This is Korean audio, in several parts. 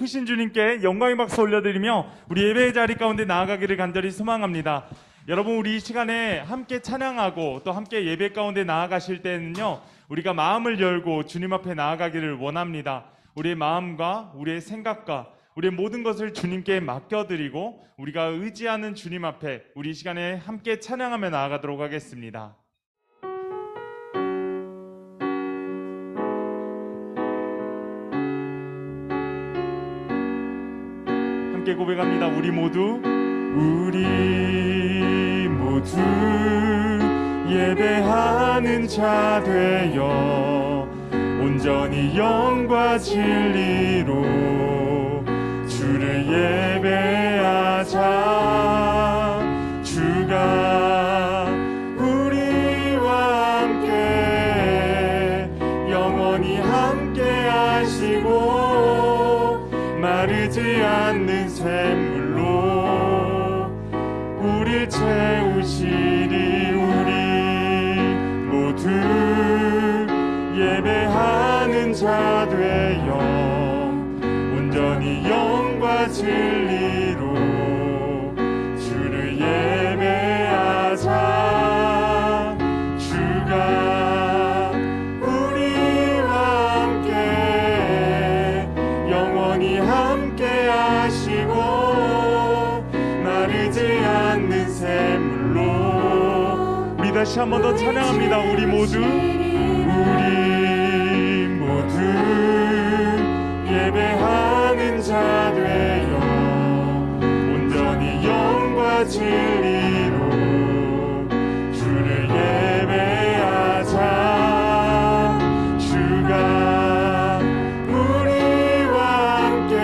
크신 주님께 영광의 박수 올려드리며 우리 예배의 자리 가운데 나아가기를 간절히 소망합니다. 여러분, 우리 이 시간에 함께 찬양하고 또 함께 예배 가운데 나아가실 때는요, 우리가 마음을 열고 주님 앞에 나아가기를 원합니다. 우리의 마음과 우리의 생각과 우리의 모든 것을 주님께 맡겨드리고 우리가 의지하는 주님 앞에 우리 이 시간에 함께 찬양하며 나아가도록 하겠습니다. 함께 고백합니다. 우리 모두 예배하는 자 되어 온전히 영과 진리로 주를 예배하자. 주가 우리와 함께 영원히 함께 하시고 마르지 않는 샘물로 우릴 채우시리. 우리 모두 예배하는 자 되어 온전히 영과 진리로 주를 예배하자. 주가 우리와 함께 영원히 함께 하시고 마르지 않는 샘물로. 우리 다시 한 번 더 찬양합니다. 우리 모두 예배하는 자 되어 온전히 영과 진리로 주를 예배하자. 주가 우리와 함께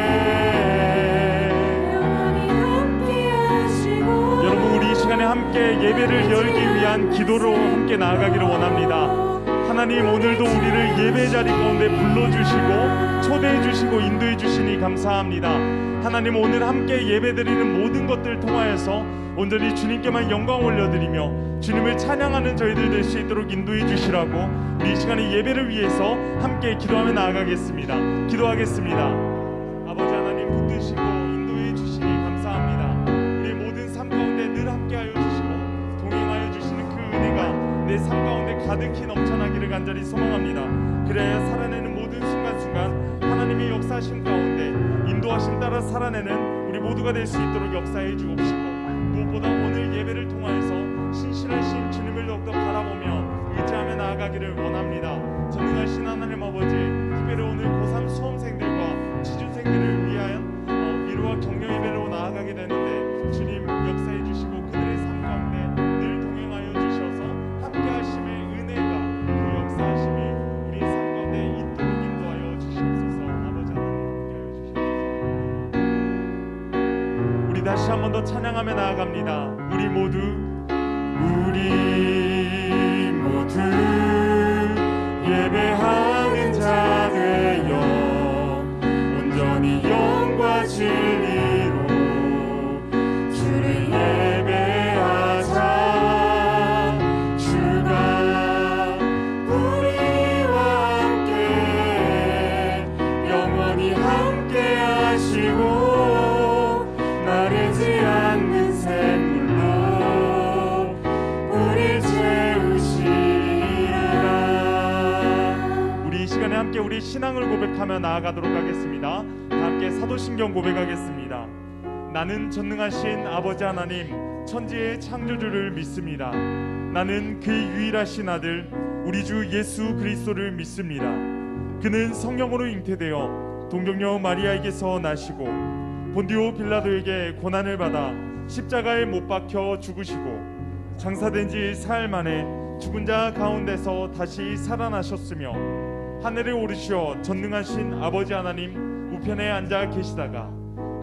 영원히 함께 하시고. 여러분, 우리 이 시간에 함께 예배를 열기 위한 기도로 함께 나아가기를 원합니다. 하나님, 오늘도 우리를 예배 자리 가운데 불러주시고 초대해주시고 인도해주시니 감사합니다. 하나님, 오늘 함께 예배드리는 모든 것들 통하여서 온전히 주님께만 영광 올려드리며 주님을 찬양하는 저희들 될 수 있도록 인도해주시라고 우리 이 시간에 예배를 위해서 함께 기도하며 나아가겠습니다. 기도하겠습니다. 아버지 하나님, 붙드시고 인도해주시니 감사합니다. 우리 모든 삶 가운데 늘 함께하여 주시고 동행하여 주시는 그 은혜가 내 삶 가운데 가득히 넘쳐나기를 간절히 소망합니다. 그래야 살아내는 모든 순간순간 하나님의 역사하심 가운데 인도하심 따라 살아내는 우리 모두가 될 수 있도록 역사해 주옵시고, 무엇보다 오늘 예배를 통하여서 신실하신 주님을 더욱더 바라보며 의지하며 나아가기를 원합니다. 전능하신 하나님 아버지, 특별히 오늘 고3 수험생들과 취준생들을 위하여 위로와 격려 예배로 나아가게 되는데 주님 역사해 주시고 그들의 삶 가운데 늘 동행하여 주셔서 함께 하심의 은혜가 그 역사하심이 우리의 삶 가운데 있도록 인도하여 주시옵소서. 아버지 하나님, 함께하여 주시옵소서. 우리 다시 한 번 더 찬양하며 나아갑니다. 우리 모두 예배하는 자 되어 온전히 영과 진리로 주를 예배하자. 주가 우리와 함께 영원히 함께 하시고 마르지 않는 샘물로 우릴 채우시리라. 우리 이 시간에 함께 우리 신앙을 고백하며 나아가도록 하겠습니다. 다 함께 사도신경 고백하겠습니다. 나는 전능하신 아버지 하나님 천지의 창조주를 믿습니다. 나는 그의 유일하신 아들 우리 주 예수 그리스도를 믿습니다. 그는 성령으로 잉태되어 동정녀 마리아에게서 나시고 본디오 빌라도에게 고난을 받아 십자가에 못 박혀 죽으시고 장사된 지 사흘 만에 죽은 자 가운데서 다시 살아나셨으며 하늘에 오르시어 전능하신 아버지 하나님 우편에 앉아 계시다가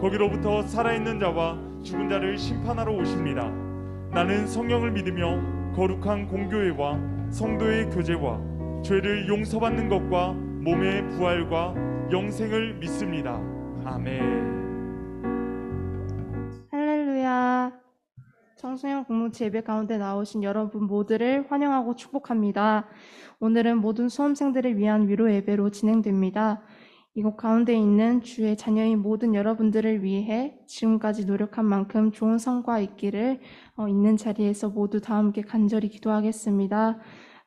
거기로부터 살아있는 자와 죽은 자를 심판하러 오십니다. 나는 성령을 믿으며 거룩한 공교회와 성도의 교제와 죄를 용서받는 것과 몸의 부활과 영생을 믿습니다. 아멘. 할렐루야. 청소년 공동체 예배 가운데 나오신 여러분 모두를 환영하고 축복합니다. 오늘은 모든 수험생들을 위한 위로 예배로 진행됩니다. 이곳 가운데 있는 주의 자녀인 모든 여러분들을 위해 지금까지 노력한 만큼 좋은 성과 있기를 있는 자리에서 모두 다 함께 간절히 기도하겠습니다.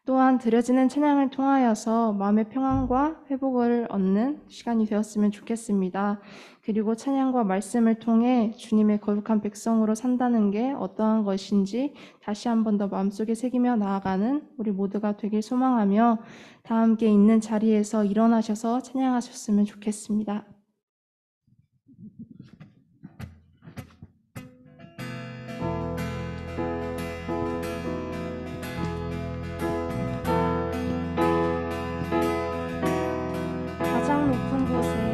또한 드려지는 찬양을 통하여서 마음의 평안과 회복을 얻는 시간이 되었으면 좋겠습니다. 그리고 찬양과 말씀을 통해 주님의 거룩한 백성으로 산다는 게 어떠한 것인지 다시 한 번 더 마음속에 새기며 나아가는 우리 모두가 되길 소망하며 다 함께 있는 자리에서 일어나셔서 찬양하셨으면 좋겠습니다. 가장 높은 곳에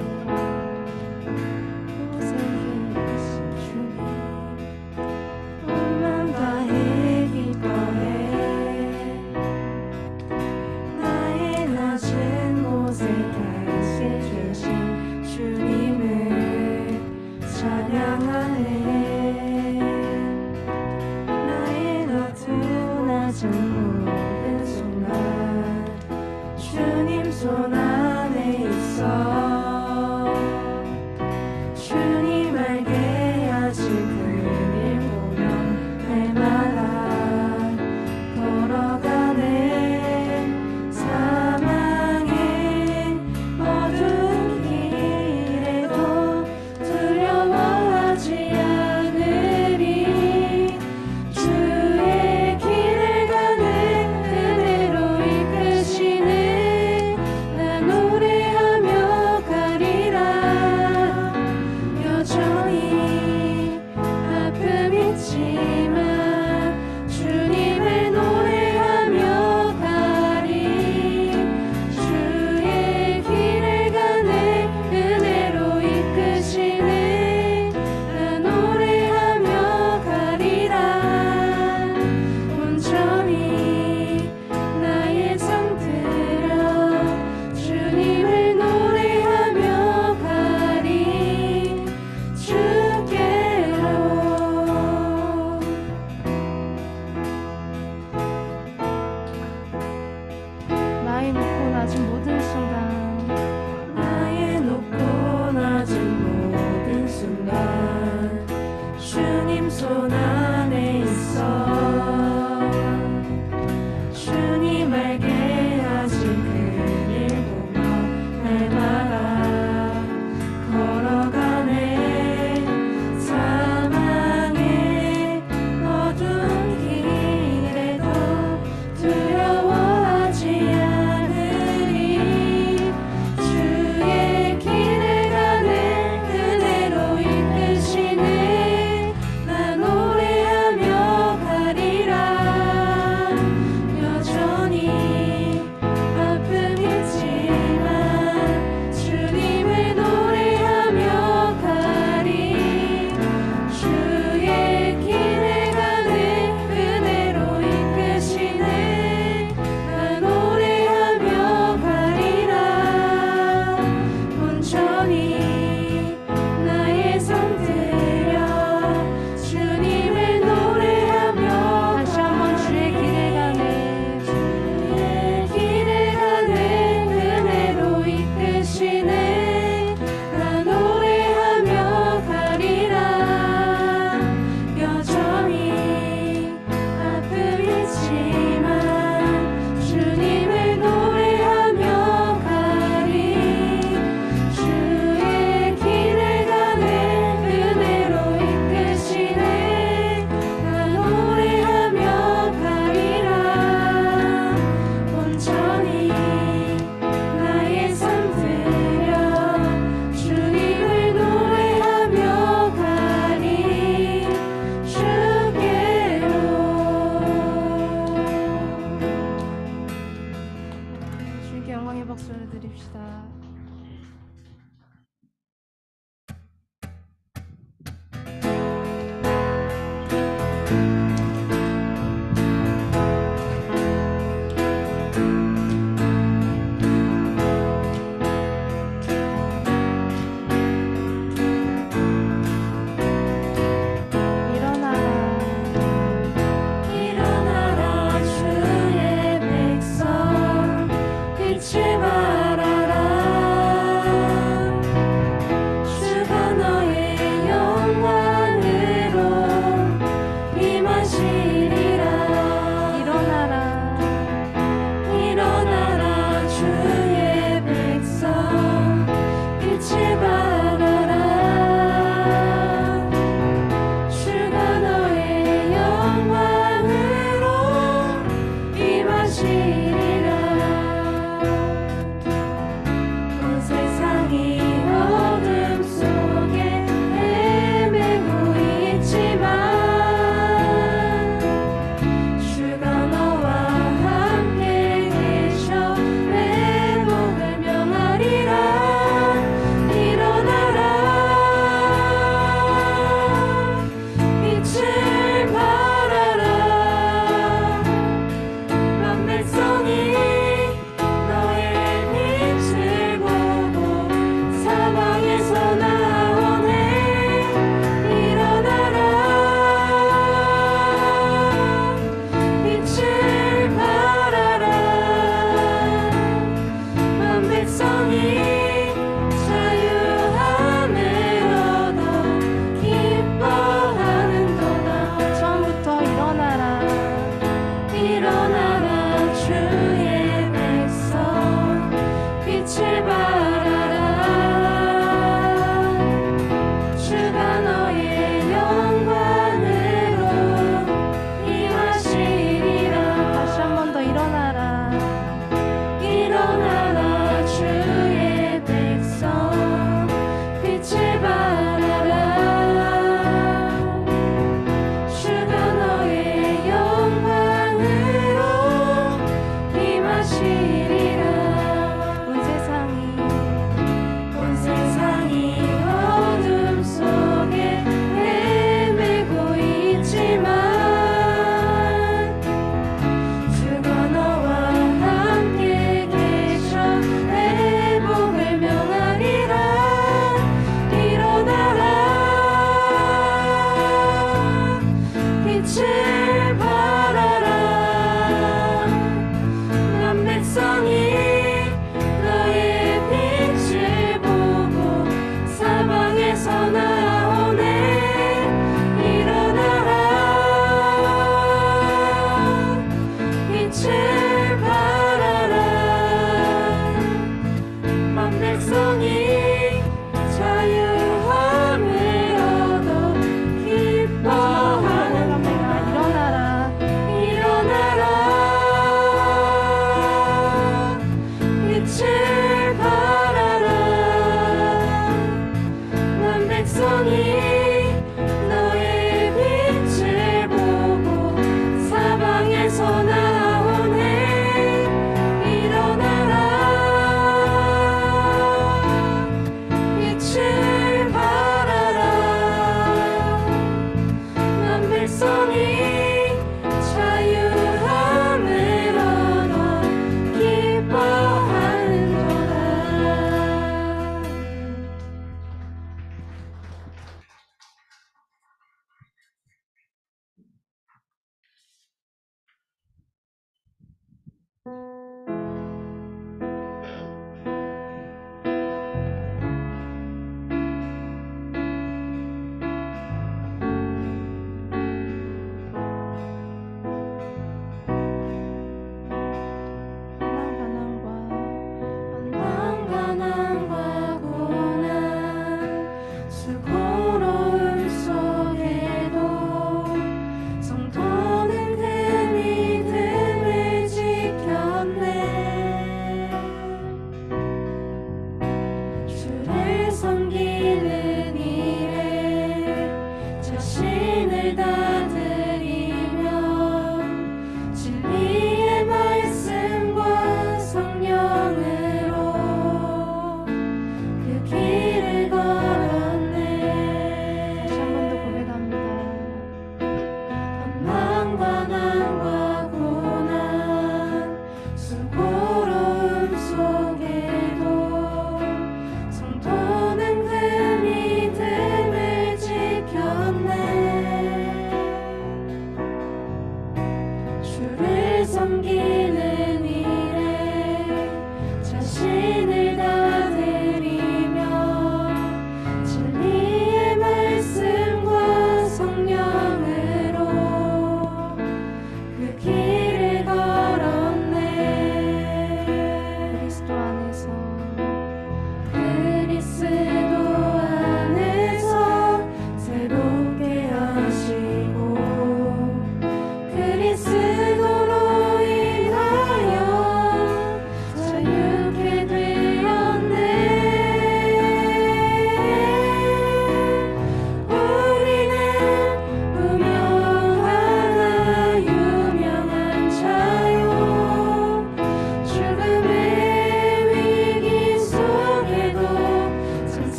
계신 주님, 온맘 다해 기뻐해 나의 낮은 곳에 다시 계신 주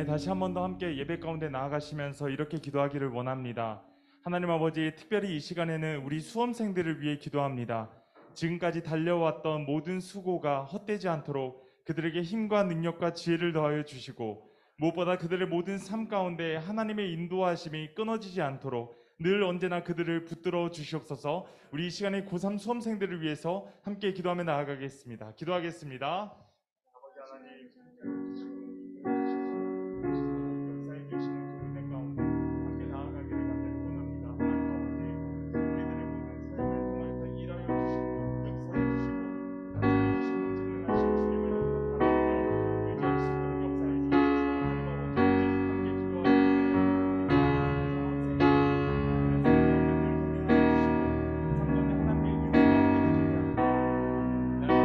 시간에 다시 한 번 더 함께 예배 가운데 나아가시면서 이렇게 기도하기를 원합니다. 하나님 아버지, 특별히 이 시간에는 우리 수험생들을 위해 기도합니다. 지금까지 달려왔던 모든 수고가 헛되지 않도록 그들에게 힘과 능력과 지혜를 더하여 주시고, 무엇보다 그들의 모든 삶 가운데 하나님의 인도하심이 끊어지지 않도록 늘 언제나 그들을 붙들어 주시옵소서. 우리 이 시간에 고3 수험생들을 위해서 함께 기도하며 나아가겠습니다. 기도하겠습니다. 아버지 하나님, 역사해 주시는 그 은혜 가운데 함께 나아가기를 간절히 원합니다. 하나님 아버지, 우리들의 모든 삶을 통해서 일하여 주시고 역사해 주시고 감사해 주시고 증언하신 주님을 바라보며 의지할 수 있도록 역사해 주시옵소서. 하나님 아버지, 함께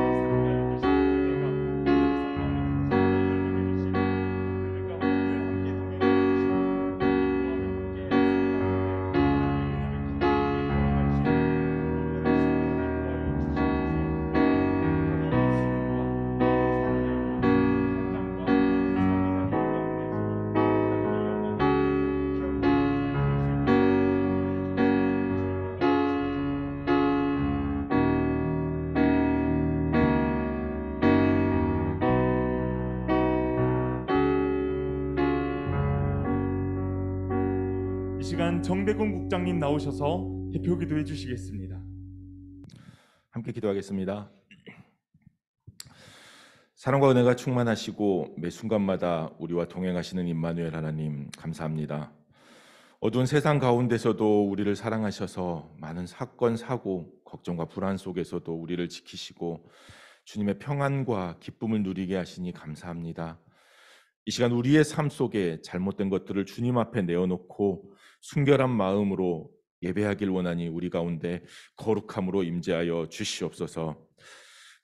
이 시간 정대근 국장님 나오셔서 대표 기도해 주시겠습니다. 함께 기도하겠습니다. 사랑과 은혜가 충만하시고 매 순간마다 우리와 동행하시는 임마누엘 하나님, 감사합니다. 어두운 세상 가운데서도 우리를 사랑하셔서 많은 사건, 사고, 걱정과 불안 속에서도 우리를 지키시고 주님의 평안과 기쁨을 누리게 하시니 감사합니다. 이 시간 우리의 삶 속에 잘못된 것들을 주님 앞에 내어놓고 순결한 마음으로 예배하길 원하니 우리 가운데 거룩함으로 임재하여 주시옵소서.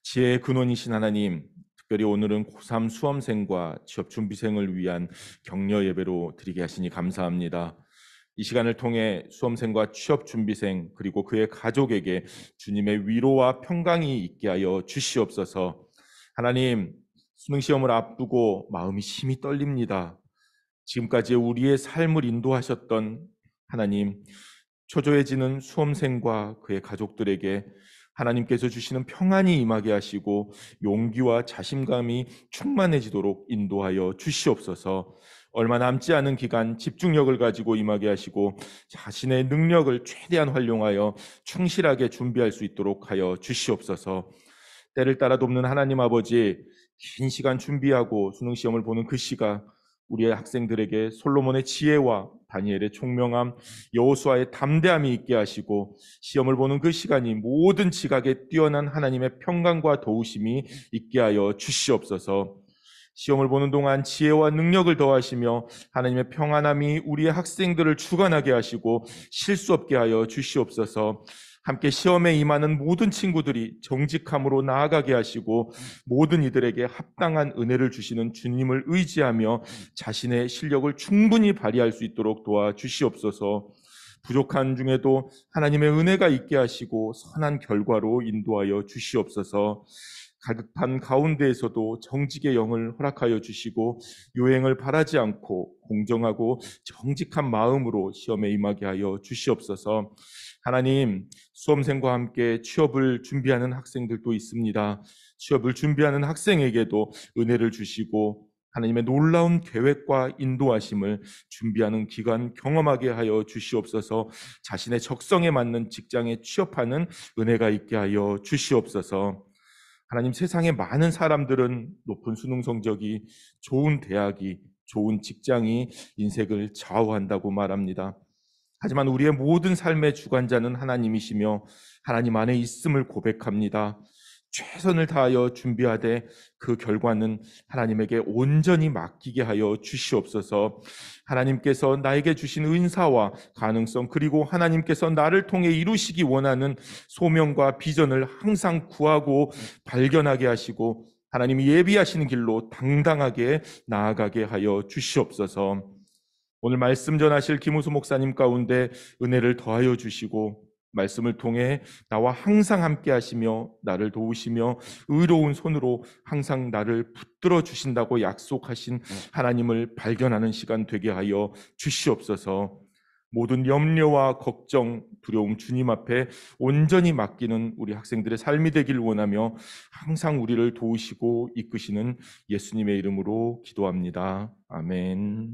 지혜의 근원이신 하나님, 특별히 오늘은 고3 수험생과 취업준비생을 위한 격려 예배로 드리게 하시니 감사합니다. 이 시간을 통해 수험생과 취업준비생 그리고 그의 가족에게 주님의 위로와 평강이 있게 하여 주시옵소서. 하나님, 수능시험을 앞두고 마음이 심히 떨립니다. 지금까지 우리의 삶을 인도하셨던 하나님, 초조해지는 수험생과 그의 가족들에게 하나님께서 주시는 평안이 임하게 하시고 용기와 자신감이 충만해지도록 인도하여 주시옵소서. 얼마 남지 않은 기간 집중력을 가지고 임하게 하시고 자신의 능력을 최대한 활용하여 충실하게 준비할 수 있도록 하여 주시옵소서. 때를 따라 돕는 하나님 아버지, 긴 시간 준비하고 수능시험을 보는 그 시각, 우리의 학생들에게 솔로몬의 지혜와 다니엘의 총명함, 여호수아의 담대함이 있게 하시고 시험을 보는 그 시간이 모든 지각에 뛰어난 하나님의 평강과 도우심이 있게 하여 주시옵소서. 시험을 보는 동안 지혜와 능력을 더하시며 하나님의 평안함이 우리의 학생들을 주관하게 하시고 실수 없게 하여 주시옵소서. 함께 시험에 임하는 모든 친구들이 정직함으로 나아가게 하시고 모든 이들에게 합당한 은혜를 주시는 주님을 의지하며 자신의 실력을 충분히 발휘할 수 있도록 도와주시옵소서. 부족한 중에도 하나님의 은혜가 있게 하시고 선한 결과로 인도하여 주시옵소서. 가급한 가운데에서도 정직의 영을 허락하여 주시고 요행을 바라지 않고 공정하고 정직한 마음으로 시험에 임하게 하여 주시옵소서. 하나님, 수험생과 함께 취업을 준비하는 학생들도 있습니다. 취업을 준비하는 학생에게도 은혜를 주시고 하나님의 놀라운 계획과 인도하심을 준비하는 기간 경험하게 하여 주시옵소서. 자신의 적성에 맞는 직장에 취업하는 은혜가 있게 하여 주시옵소서. 하나님, 세상의 많은 사람들은 높은 수능 성적이, 좋은 대학이, 좋은 직장이 인생을 좌우한다고 말합니다. 하지만 우리의 모든 삶의 주관자는 하나님이시며 하나님 안에 있음을 고백합니다. 최선을 다하여 준비하되 그 결과는 하나님에게 온전히 맡기게 하여 주시옵소서. 하나님께서 나에게 주신 은사와 가능성, 그리고 하나님께서 나를 통해 이루시기 원하는 소명과 비전을 항상 구하고 발견하게 하시고 하나님이 예비하시는 길로 당당하게 나아가게 하여 주시옵소서. 오늘 말씀 전하실 김우수 목사님 가운데 은혜를 더하여 주시고 말씀을 통해 나와 항상 함께 하시며 나를 도우시며 의로운 손으로 항상 나를 붙들어 주신다고 약속하신 하나님을 발견하는 시간 되게 하여 주시옵소서. 모든 염려와 걱정, 두려움 주님 앞에 온전히 맡기는 우리 학생들의 삶이 되길 원하며 항상 우리를 도우시고 이끄시는 예수님의 이름으로 기도합니다. 아멘.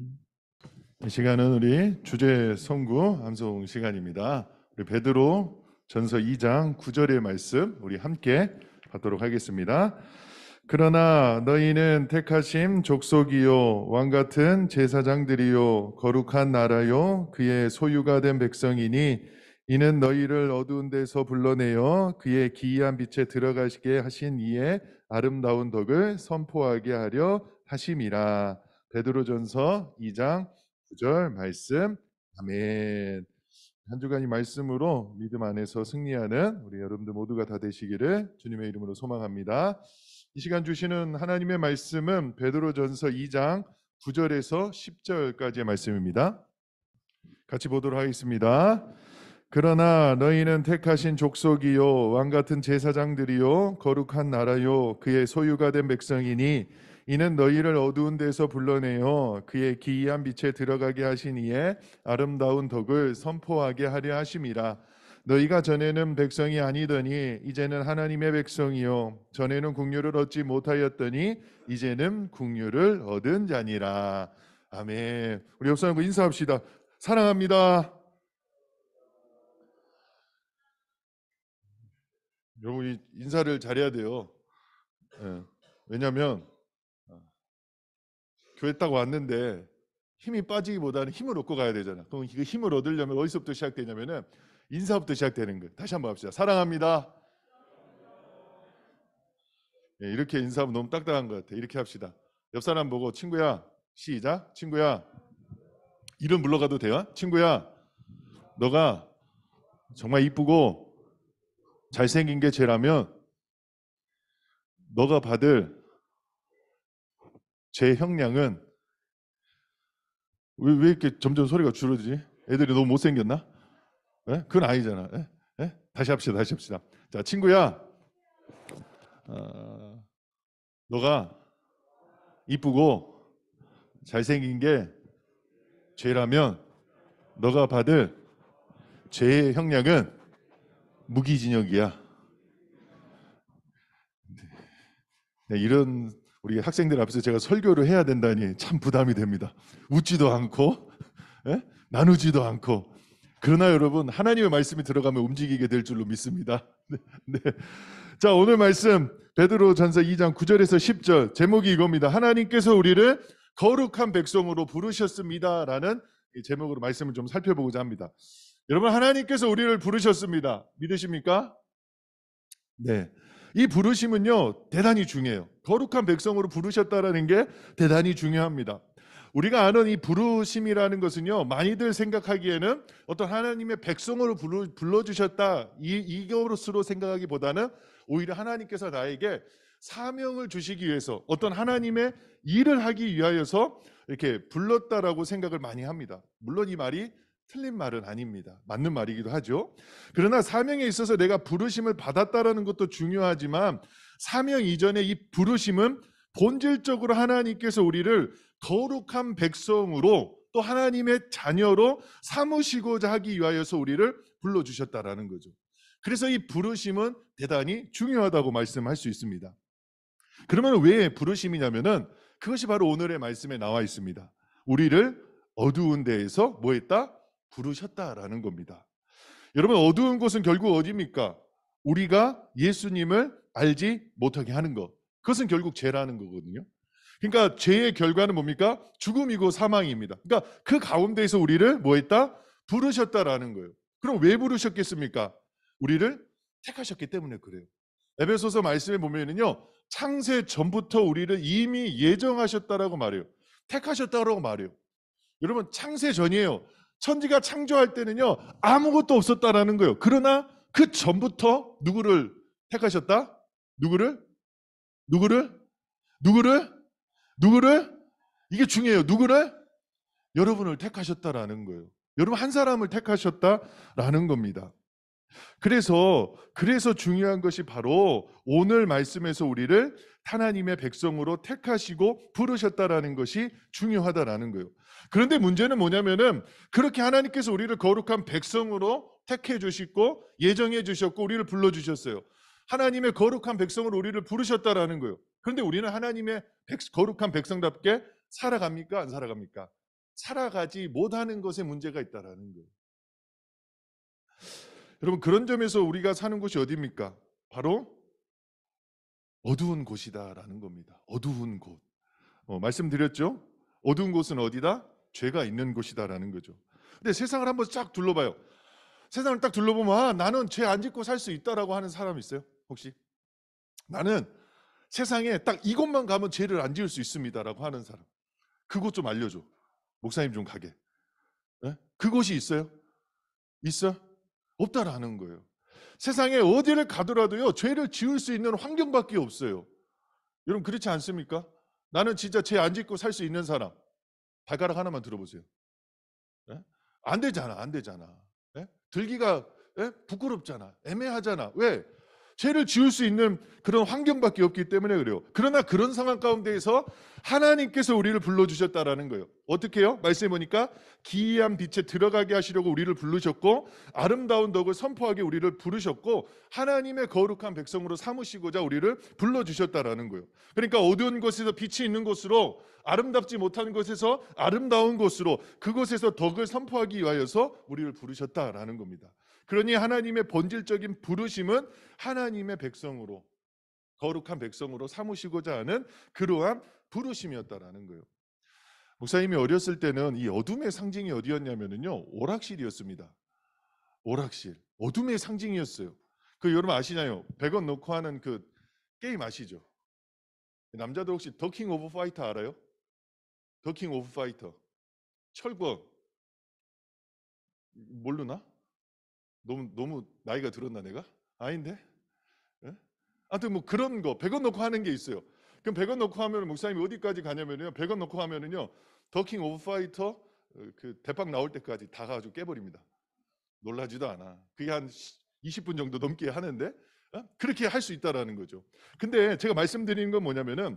이 시간은 우리 주제 선구 암송 시간입니다. 우리 베드로 전서 2장 9절의 말씀 우리 함께 받도록 하겠습니다. 그러나 너희는 택하심 족속이요 왕같은 제사장들이요 거룩한 나라요 그의 소유가 된 백성이니 이는 너희를 어두운 데서 불러내어 그의 기이한 빛에 들어가시게 하신 이의 아름다운 덕을 선포하게 하려 하심이라. 베드로전서 2장 9절 말씀. 아멘. 한 주간 이 말씀으로 믿음 안에서 승리하는 우리 여러분들 모두가 다 되시기를 주님의 이름으로 소망합니다. 이 시간 주시는 하나님의 말씀은 베드로전서 2장 9절에서 10절까지의 말씀입니다. 같이 보도록 하겠습니다. 그러나 너희는 택하신 족속이요 왕같은 제사장들이요 거룩한 나라요 그의 소유가 된 백성이니 이는 너희를 어두운 데서 불러내어 그의 기이한 빛에 들어가게 하신 이의 아름다운 덕을 선포하게 하려 하심이라. 너희가 전에는 백성이 아니더니 이제는 하나님의 백성이요 전에는 국류를 얻지 못하였더니 이제는 국류를 얻은 자니라. 아멘. 우리 옆 사람과 인사합시다. 사랑합니다. 여러분이 인사를 잘해야 돼요. 왜냐하면 교회 딱 왔는데 힘이 빠지기보다는 힘을 얻고 가야 되잖아. 그럼 그 힘을 얻으려면 어디서부터 시작되냐면은 인사부터 시작되는 거예요. 다시 한번 합시다. 사랑합니다. 이렇게 인사하면 너무 딱딱한 것 같아. 이렇게 합시다. 옆 사람 보고 친구야, 시작. 친구야, 이름 불러가도 돼요? 친구야, 너가 정말 이쁘고 잘생긴 게 죄라면 너가 받을 죄 형량은 왜 이렇게 점점 소리가 줄어들지? 애들이 너무 못생겼나? 에? 그건 아니잖아. 에? 다시 합시다. 자, 친구야, 너가 이쁘고 잘생긴 게 죄라면 너가 받을 죄의 형량은 무기징역이야. 이런 우리 학생들 앞에서 제가 설교를 해야 된다니 참 부담이 됩니다. 웃지도 않고 나누지도 않고. 그러나 여러분 하나님의 말씀이 들어가면 움직이게 될 줄로 믿습니다. 네. 자, 오늘 말씀 베드로전서 2장 9절에서 10절 제목이 이겁니다. 하나님께서 우리를 거룩한 백성으로 부르셨습니다라는 제목으로 말씀을 좀 살펴보고자 합니다. 여러분 하나님께서 우리를 부르셨습니다. 믿으십니까? 네. 이 부르심은요 대단히 중요해요. 거룩한 백성으로 부르셨다라는 게 대단히 중요합니다. 우리가 아는 이 부르심이라는 것은요 많이들 생각하기에는 어떤 하나님의 백성으로 불러주셨다 이것으로 생각하기보다는 오히려 하나님께서 나에게 사명을 주시기 위해서 어떤 하나님의 일을 하기 위하여서 이렇게 불렀다라고 생각을 많이 합니다. 물론 이 말이 틀린 말은 아닙니다. 맞는 말이기도 하죠. 그러나 사명에 있어서 내가 부르심을 받았다라는 것도 중요하지만 사명 이전에 이 부르심은 본질적으로 하나님께서 우리를 거룩한 백성으로 또 하나님의 자녀로 삼으시고자 하기 위하여서 우리를 불러주셨다라는 거죠. 그래서 이 부르심은 대단히 중요하다고 말씀할 수 있습니다. 그러면 왜 부르심이냐면은 그것이 바로 오늘의 말씀에 나와 있습니다. 우리를 어두운 데에서 뭐 했다? 부르셨다라는 겁니다. 여러분 어두운 곳은 결국 어디입니까? 우리가 예수님을 알지 못하게 하는 것. 그것은 결국 죄라는 거거든요. 그러니까 죄의 결과는 뭡니까? 죽음이고 사망입니다. 그러니까 그 가운데에서 우리를 뭐 했다? 부르셨다라는 거예요. 그럼 왜 부르셨겠습니까? 우리를 택하셨기 때문에 그래요. 에베소서 말씀에 보면은요 창세 전부터 우리를 이미 예정하셨다라고 말해요. 택하셨다라고 말해요. 여러분 창세 전이에요. 천지가 창조할 때는요 아무것도 없었다라는 거예요. 그러나 그 전부터 누구를 택하셨다? 누구를? 이게 중요해요. 누구를? 여러분을 택하셨다라는 거예요. 여러분 한 사람을 택하셨다라는 겁니다. 그래서 중요한 것이 바로 오늘 말씀에서 우리를 하나님의 백성으로 택하시고 부르셨다라는 것이 중요하다라는 거예요. 그런데 문제는 뭐냐면은 그렇게 하나님께서 우리를 거룩한 백성으로 택해 주시고 예정해 주셨고 우리를 불러 주셨어요. 하나님의 거룩한 백성으로 우리를 부르셨다라는 거예요. 그런데 우리는 하나님의 거룩한 백성답게 살아갑니까? 안 살아갑니까? 살아가지 못하는 것에 문제가 있다라는 거예요. 여러분, 그런 점에서 우리가 사는 곳이 어디입니까? 바로 어두운 곳이다라는 겁니다. 어두운 곳. 말씀드렸죠? 어두운 곳은 어디다? 죄가 있는 곳이다라는 거죠. 근데 세상을 한번 쫙 둘러봐요. 세상을 딱 둘러보면 나는 죄 안 짓고 살 수 있다라고 하는 사람 있어요? 혹시? 나는 세상에 딱 이곳만 가면 죄를 안 지을 수 있습니다라고 하는 사람. 그곳 좀 알려줘. 목사님 좀 가게. 네? 그곳이 있어요? 있어? 없다라는 거예요. 세상에 어디를 가더라도요, 죄를 지을 수 있는 환경밖에 없어요. 여러분, 그렇지 않습니까? 나는 진짜 죄 안 짓고 살 수 있는 사람. 발가락 하나만 들어보세요. 네? 안 되잖아, 안 되잖아. 네? 들기가 부끄럽잖아, 애매하잖아. 왜? 죄를 지을 수 있는 그런 환경밖에 없기 때문에 그래요. 그러나 그런 상황 가운데에서 하나님께서 우리를 불러주셨다라는 거예요. 어떻게 해요? 말씀해 보니까 기이한 빛에 들어가게 하시려고 우리를 부르셨고 아름다운 덕을 선포하게 우리를 부르셨고 하나님의 거룩한 백성으로 삼으시고자 우리를 불러주셨다라는 거예요. 그러니까 어두운 곳에서 빛이 있는 곳으로, 아름답지 못한 곳에서 아름다운 곳으로, 그곳에서 덕을 선포하기 위하여서 우리를 부르셨다라는 겁니다. 그러니 하나님의 본질적인 부르심은 하나님의 백성으로, 거룩한 백성으로 삼으시고자 하는 그러한 부르심이었다라는 거예요. 목사님이 어렸을 때는 이 어둠의 상징이 어디였냐면요, 오락실이었습니다. 오락실, 어둠의 상징이었어요. 그 여러분 아시나요? 100원 넣고 하는 그 게임 아시죠? 남자들 혹시 더킹 오브 파이터 알아요? 더킹 오브 파이터. 철권 모르나? 너무 나이가 들었나 내가? 아닌데? 예? 아무튼 뭐 그런 거 100원 넣고 하는 게 있어요. 그럼 100원 넣고 하면 목사님이 어디까지 가냐면요, 100원 넣고 하면은요, 더킹 오브 파이터 그 대박 나올 때까지 다 가지고 깨버립니다. 놀라지도 않아. 그게 한 20분 정도 넘게 하는데 그렇게 할 수 있다라는 거죠. 근데 제가 말씀드리는 건 뭐냐면은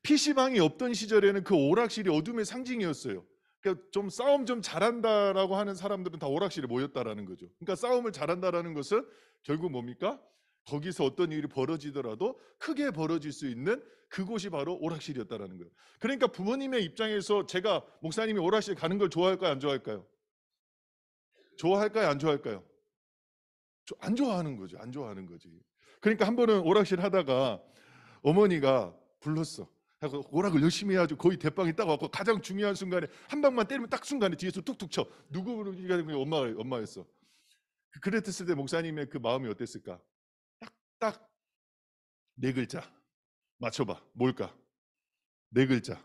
PC방이 없던 시절에는 그 오락실이 어둠의 상징이었어요. 그러니까 좀 싸움 좀 잘한다라고 하는 사람들은 다 오락실에 모였다라는 거죠. 그러니까 싸움을 잘한다라는 것은 결국 뭡니까? 거기서 어떤 일이 벌어지더라도 크게 벌어질 수 있는 그곳이 바로 오락실이었다라는 거예요. 그러니까 부모님의 입장에서 제가 목사님이 오락실 가는 걸 좋아할까요, 안 좋아할까요? 좋아할까요, 안 좋아할까요? 안 좋아하는 거죠. 안 좋아하는 거지. 그러니까 한 번은 오락실 하다가 어머니가 불렀어. 오락을 열심히 해가지고 거의 대빵이 딱 왔고 가장 중요한 순간에 한 방만 때리면 딱 순간에 뒤에서 툭툭 쳐. 누구가 엄마였어. 그랬을 때 목사님의 그 마음이 어땠을까? 딱 네 글자 맞춰봐. 뭘까? 네 글자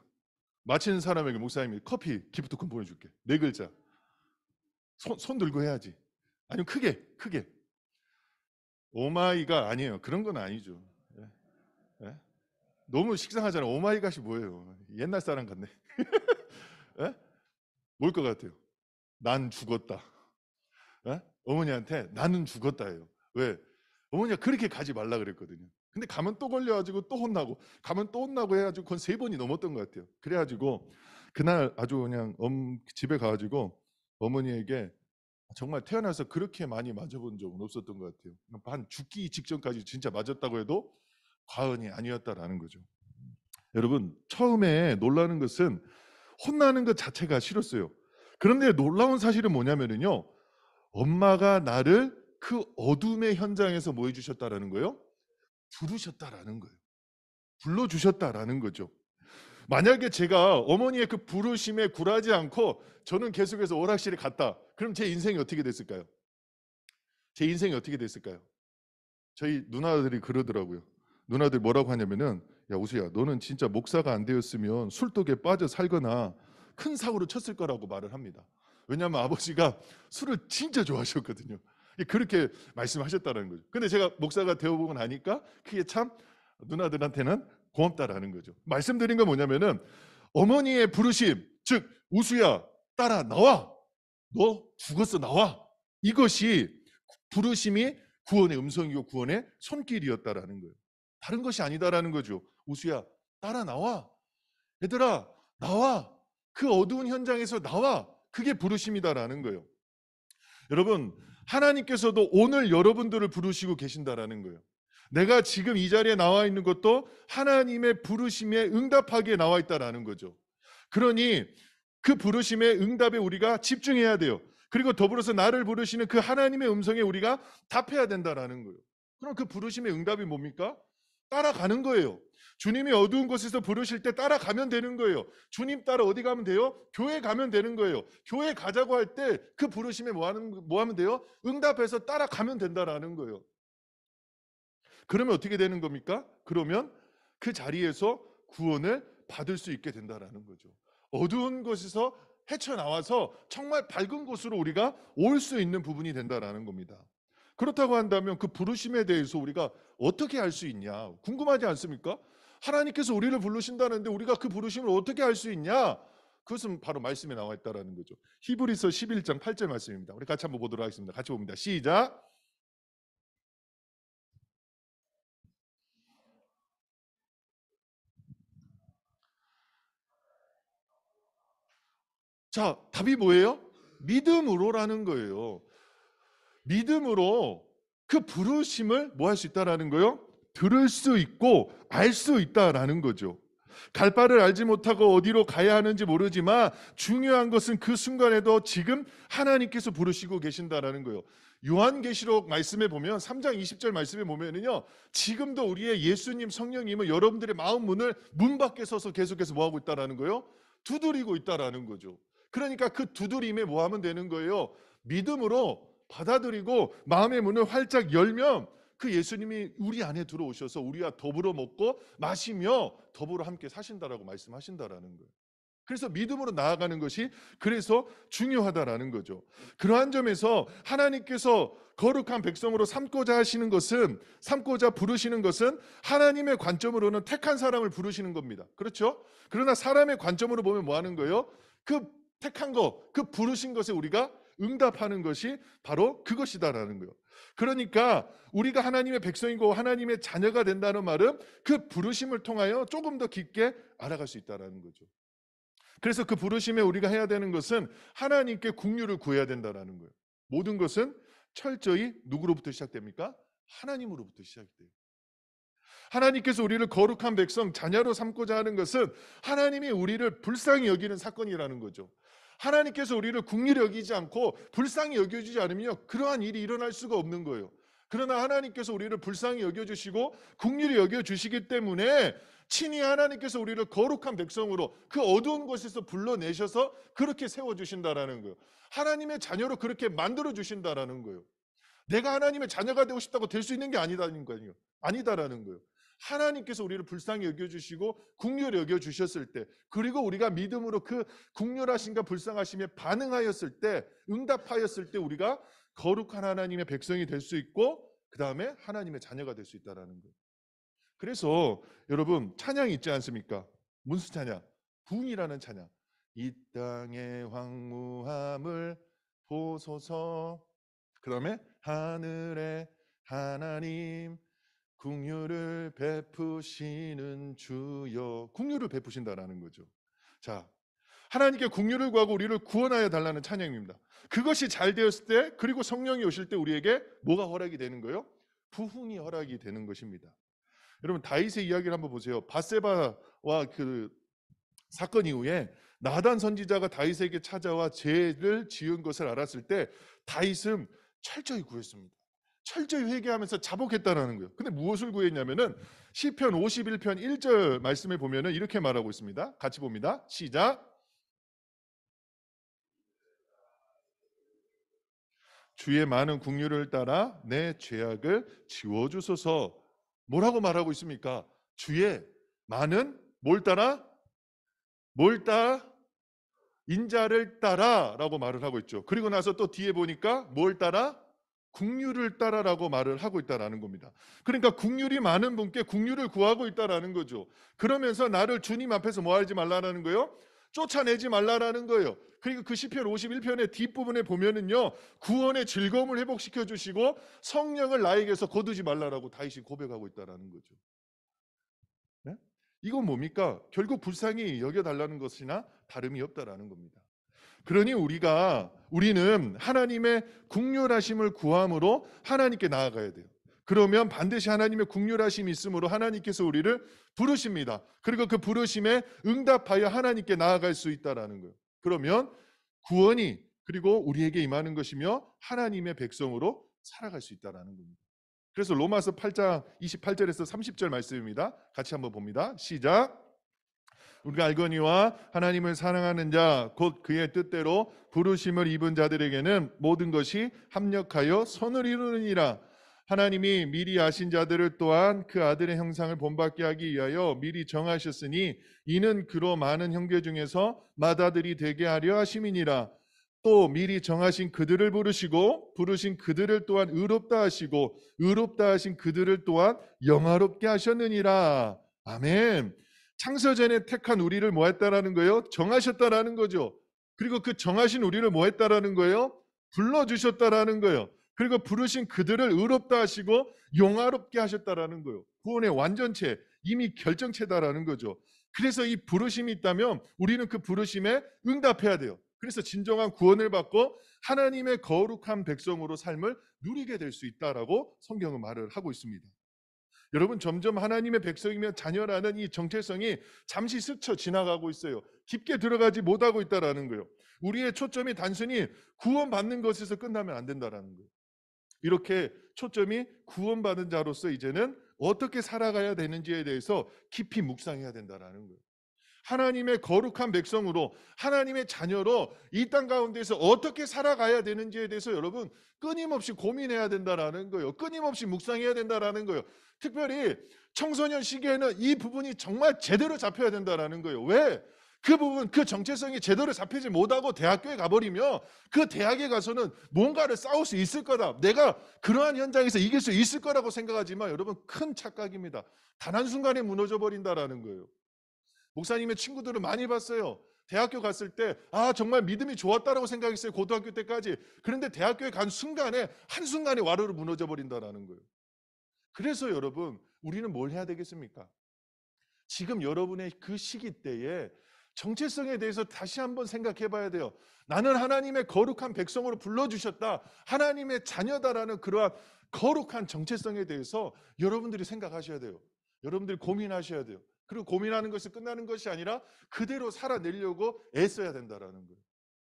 맞히는 사람에게 목사님이 커피 기프트콘 보내줄게. 네 글자. 손 들고 해야지. 아니면 크게. 오마이갓 아니에요. 그런 건 아니죠. 예? 너무 식상하잖아요. 오마이갓이 뭐예요? 옛날 사람 같네. 예? 뭘 것 같아요? 난 죽었다. 예? 어머니한테 나는 죽었다예요. 왜? 어머니가 그렇게 가지 말라 그랬거든요. 근데 가면 또 걸려가지고 또 혼나고, 가면 또 혼나고 해가지고 그건 3번이 넘었던 것 같아요. 그래가지고 그날 아주 그냥 집에 가가지고 어머니에게 정말 태어나서 그렇게 많이 맞아본 적은 없었던 것 같아요. 한 죽기 직전까지 진짜 맞았다고 해도 과언이 아니었다라는 거죠. 여러분, 처음에 놀라는 것은 혼나는 것 자체가 싫었어요. 그런데 놀라운 사실은 뭐냐면요, 엄마가 나를 그 어둠의 현장에서 뭐 해주셨다라는 거예요? 부르셨다라는 거예요. 불러주셨다라는 거죠. 만약에 제가 어머니의 그 부르심에 굴하지 않고 저는 계속해서 오락실에 갔다, 그럼 제 인생이 어떻게 됐을까요? 제 인생이 어떻게 됐을까요? 저희 누나들이 그러더라고요. 누나들 뭐라고 하냐면은, 야 우수야, 너는 진짜 목사가 안 되었으면 술독에 빠져 살거나 큰 사고를 쳤을 거라고 말을 합니다. 왜냐하면 아버지가 술을 진짜 좋아하셨거든요. 그렇게 말씀하셨다는 거죠. 근데 제가 목사가 되어보고 나니까 그게 참 누나들한테는 고맙다라는 거죠. 말씀드린 건 뭐냐면은 어머니의 부르심, 즉 우수야 따라 나와, 너 죽었어 나와, 이것이 부르심이 구원의 음성이고 구원의 손길이었다라는 거예요. 다른 것이 아니다라는 거죠. 우수야, 따라 나와. 얘들아, 나와. 그 어두운 현장에서 나와. 그게 부르심이다라는 거예요. 여러분, 하나님께서도 오늘 여러분들을 부르시고 계신다라는 거예요. 내가 지금 이 자리에 나와 있는 것도 하나님의 부르심에 응답하기에 나와 있다라는 거죠. 그러니 그 부르심에 응답에 우리가 집중해야 돼요. 그리고 더불어서 나를 부르시는 그 하나님의 음성에 우리가 답해야 된다라는 거예요. 그럼 그 부르심의 응답이 뭡니까? 따라가는 거예요. 주님이 어두운 곳에서 부르실 때 따라가면 되는 거예요. 주님 따라 어디 가면 돼요? 교회 가면 되는 거예요. 교회 가자고 할 때 그 부르심에 뭐 하면 돼요? 응답해서 따라가면 된다라는 거예요. 그러면 어떻게 되는 겁니까? 그러면 그 자리에서 구원을 받을 수 있게 된다라는 거죠. 어두운 곳에서 헤쳐나와서 정말 밝은 곳으로 우리가 올 수 있는 부분이 된다라는 겁니다. 그렇다고 한다면 그 부르심에 대해서 우리가 어떻게 알 수 있냐? 궁금하지 않습니까? 하나님께서 우리를 부르신다는데 우리가 그 부르심을 어떻게 알 수 있냐? 그것은 바로 말씀에 나와 있다라는 거죠. 히브리서 11장 8절 말씀입니다. 우리 같이 한번 보도록 하겠습니다. 같이 봅니다. 시작. 자, 답이 뭐예요? 믿음으로라는 거예요. 믿음으로 그 부르심을 뭐 할 수 있다라는 거예요? 들을 수 있고 알 수 있다라는 거죠. 갈 바를 알지 못하고 어디로 가야 하는지 모르지만 중요한 것은 그 순간에도 지금 하나님께서 부르시고 계신다라는 거예요. 요한계시록 말씀에 보면 3장 20절 말씀에 보면은요, 지금도 우리의 예수님 성령님은 여러분들의 마음 문을 문 밖에 서서 계속해서 뭐 하고 있다라는 거예요? 두드리고 있다라는 거죠. 그러니까 그 두드림에 뭐 하면 되는 거예요? 믿음으로 받아들이고 마음의 문을 활짝 열면 그 예수님이 우리 안에 들어오셔서 우리와 더불어 먹고 마시며 더불어 함께 사신다라고 말씀하신다라는 거예요. 그래서 믿음으로 나아가는 것이 그래서 중요하다라는 거죠. 그러한 점에서 하나님께서 거룩한 백성으로 삼고자 하시는 것은, 삼고자 부르시는 것은 하나님의 관점으로는 택한 사람을 부르시는 겁니다. 그렇죠? 그러나 사람의 관점으로 보면 뭐 하는 거예요? 그 택한 것, 그 부르신 것에 우리가 응답하는 것이 바로 그것이다라는 거예요. 그러니까 우리가 하나님의 백성이고 하나님의 자녀가 된다는 말은 그 부르심을 통하여 조금 더 깊게 알아갈 수 있다라는 거죠. 그래서 그 부르심에 우리가 해야 되는 것은 하나님께 긍휼을 구해야 된다라는 거예요. 모든 것은 철저히 누구로부터 시작됩니까? 하나님으로부터 시작돼요. 하나님께서 우리를 거룩한 백성, 자녀로 삼고자 하는 것은 하나님이 우리를 불쌍히 여기는 사건이라는 거죠. 하나님께서 우리를 긍휼히 여기지 않고 불쌍히 여겨주지 않으면 그러한 일이 일어날 수가 없는 거예요. 그러나 하나님께서 우리를 불쌍히 여겨주시고 긍휼히 여겨주시기 때문에 친히 하나님께서 우리를 거룩한 백성으로 그 어두운 곳에서 불러내셔서 그렇게 세워주신다라는 거예요. 하나님의 자녀로 그렇게 만들어주신다라는 거예요. 내가 하나님의 자녀가 되고 싶다고 될 수 있는 게 아니다는 거예요. 아니다라는 거예요. 하나님께서 우리를 불쌍히 여겨주시고 긍휼히 여겨주셨을 때, 그리고 우리가 믿음으로 그 긍휼하심과 불쌍하심에 반응하였을 때, 응답하였을 때 우리가 거룩한 하나님의 백성이 될 수 있고 그 다음에 하나님의 자녀가 될 수 있다는 거예요. 그래서 여러분 찬양이 있지 않습니까? 문수 찬양, 부흥이라는 찬양. 이 땅의 황무함을 보소서. 그 다음에 하늘의 하나님 긍휼을 베푸시는 주여. 긍휼을 베푸신다라는 거죠. 자, 하나님께 긍휼을 구하고 우리를 구원하여 달라는 찬양입니다. 그것이 잘 되었을 때, 그리고 성령이 오실 때 우리에게 뭐가 허락이 되는 거예요? 부흥이 허락이 되는 것입니다. 여러분 다윗의 이야기를 한번 보세요. 밧세바와 그 사건 이후에 나단 선지자가 다윗에게 찾아와 죄를 지은 것을 알았을 때 다윗은 철저히 구했습니다. 철저히 회개하면서 자복했다는 거예요. 근데 무엇을 구했냐면은 시편 51편 1절 말씀에 보면은 이렇게 말하고 있습니다. 같이 봅니다. 시작. 주의 많은 긍휼을 따라 내 죄악을 지워주소서. 뭐라고 말하고 있습니까? 주의 많은 뭘 따라? 뭘 따라? 인자를 따라 라고 말을 하고 있죠. 그리고 나서 또 뒤에 보니까 뭘 따라? 긍휼을 따라라고 말을 하고 있다라는 겁니다. 그러니까 긍휼이 많은 분께 긍휼을 구하고 있다라는 거죠. 그러면서 나를 주님 앞에서 뭐 하지 말라는 거예요? 쫓아내지 말라라는 거예요. 그리고 그 시편 51편의 뒷부분에 보면은요, 구원의 즐거움을 회복시켜 주시고 성령을 나에게서 거두지 말라라고 다윗이 고백하고 있다라는 거죠. 네? 이건 뭡니까? 결국 불쌍히 여겨달라는 것이나 다름이 없다라는 겁니다. 그러니 우리는 하나님의 국률하심을 구함으로 하나님께 나아가야 돼요. 그러면 반드시 하나님의 국률하심이 있으므로 하나님께서 우리를 부르십니다. 그리고 그 부르심에 응답하여 하나님께 나아갈 수 있다라는 거예요. 그러면 구원이 그리고 우리에게 임하는 것이며 하나님의 백성으로 살아갈 수 있다라는 겁니다. 그래서 로마서 8장 28절에서 30절 말씀입니다. 같이 한번 봅니다. 시작. 우리가 알거니와 하나님을 사랑하는 자 곧 그의 뜻대로 부르심을 입은 자들에게는 모든 것이 합력하여 선을 이루느니라. 하나님이 미리 아신 자들을 또한 그 아들의 형상을 본받게 하기 위하여 미리 정하셨으니 이는 그로 많은 형제 중에서 맏아들이 되게 하려 하심이니라. 또 미리 정하신 그들을 부르시고 부르신 그들을 또한 의롭다 하시고 의롭다 하신 그들을 또한 영화롭게 하셨느니라. 아멘. 창세전에 택한 우리를 뭐 했다라는 거예요? 정하셨다라는 거죠. 그리고 그 정하신 우리를 뭐 했다라는 거예요? 불러주셨다라는 거예요. 그리고 부르신 그들을 의롭다 하시고 영화롭게 하셨다라는 거예요. 구원의 완전체, 이미 결정체다라는 거죠. 그래서 이 부르심이 있다면 우리는 그 부르심에 응답해야 돼요. 그래서 진정한 구원을 받고 하나님의 거룩한 백성으로 삶을 누리게 될 수 있다라고 성경은 말을 하고 있습니다. 여러분, 점점 하나님의 백성이며 자녀라는 이 정체성이 잠시 스쳐 지나가고 있어요. 깊게 들어가지 못하고 있다라는 거예요. 우리의 초점이 단순히 구원받는 것에서 끝나면 안 된다라는 거예요. 이렇게 초점이 구원받은 자로서 이제는 어떻게 살아가야 되는지에 대해서 깊이 묵상해야 된다라는 거예요. 하나님의 거룩한 백성으로 하나님의 자녀로 이 땅 가운데서 어떻게 살아가야 되는지에 대해서 여러분 끊임없이 고민해야 된다라는 거예요. 끊임없이 묵상해야 된다라는 거예요. 특별히 청소년 시기에는 이 부분이 정말 제대로 잡혀야 된다라는 거예요. 왜? 그 부분, 그 정체성이 제대로 잡히지 못하고 대학교에 가버리면 그 대학에 가서는 뭔가를 싸울 수 있을 거다. 내가 그러한 현장에서 이길 수 있을 거라고 생각하지만 여러분 큰 착각입니다. 단 한순간에 무너져 버린다라는 거예요. 목사님의 친구들을 많이 봤어요. 대학교 갔을 때 정말 믿음이 좋았다라고 생각했어요. 고등학교 때까지. 그런데 대학교에 간 순간에 한순간에 와르르 무너져 버린다라는 거예요. 그래서 여러분 우리는 뭘 해야 되겠습니까? 지금 여러분의 그 시기 때에 정체성에 대해서 다시 한번 생각해 봐야 돼요. 나는 하나님의 거룩한 백성으로 불러주셨다. 하나님의 자녀다라는 그러한 거룩한 정체성에 대해서 여러분들이 생각하셔야 돼요. 여러분들이 고민하셔야 돼요. 그리고 고민하는 것이 끝나는 것이 아니라 그대로 살아내려고 애써야 된다라는 거예요.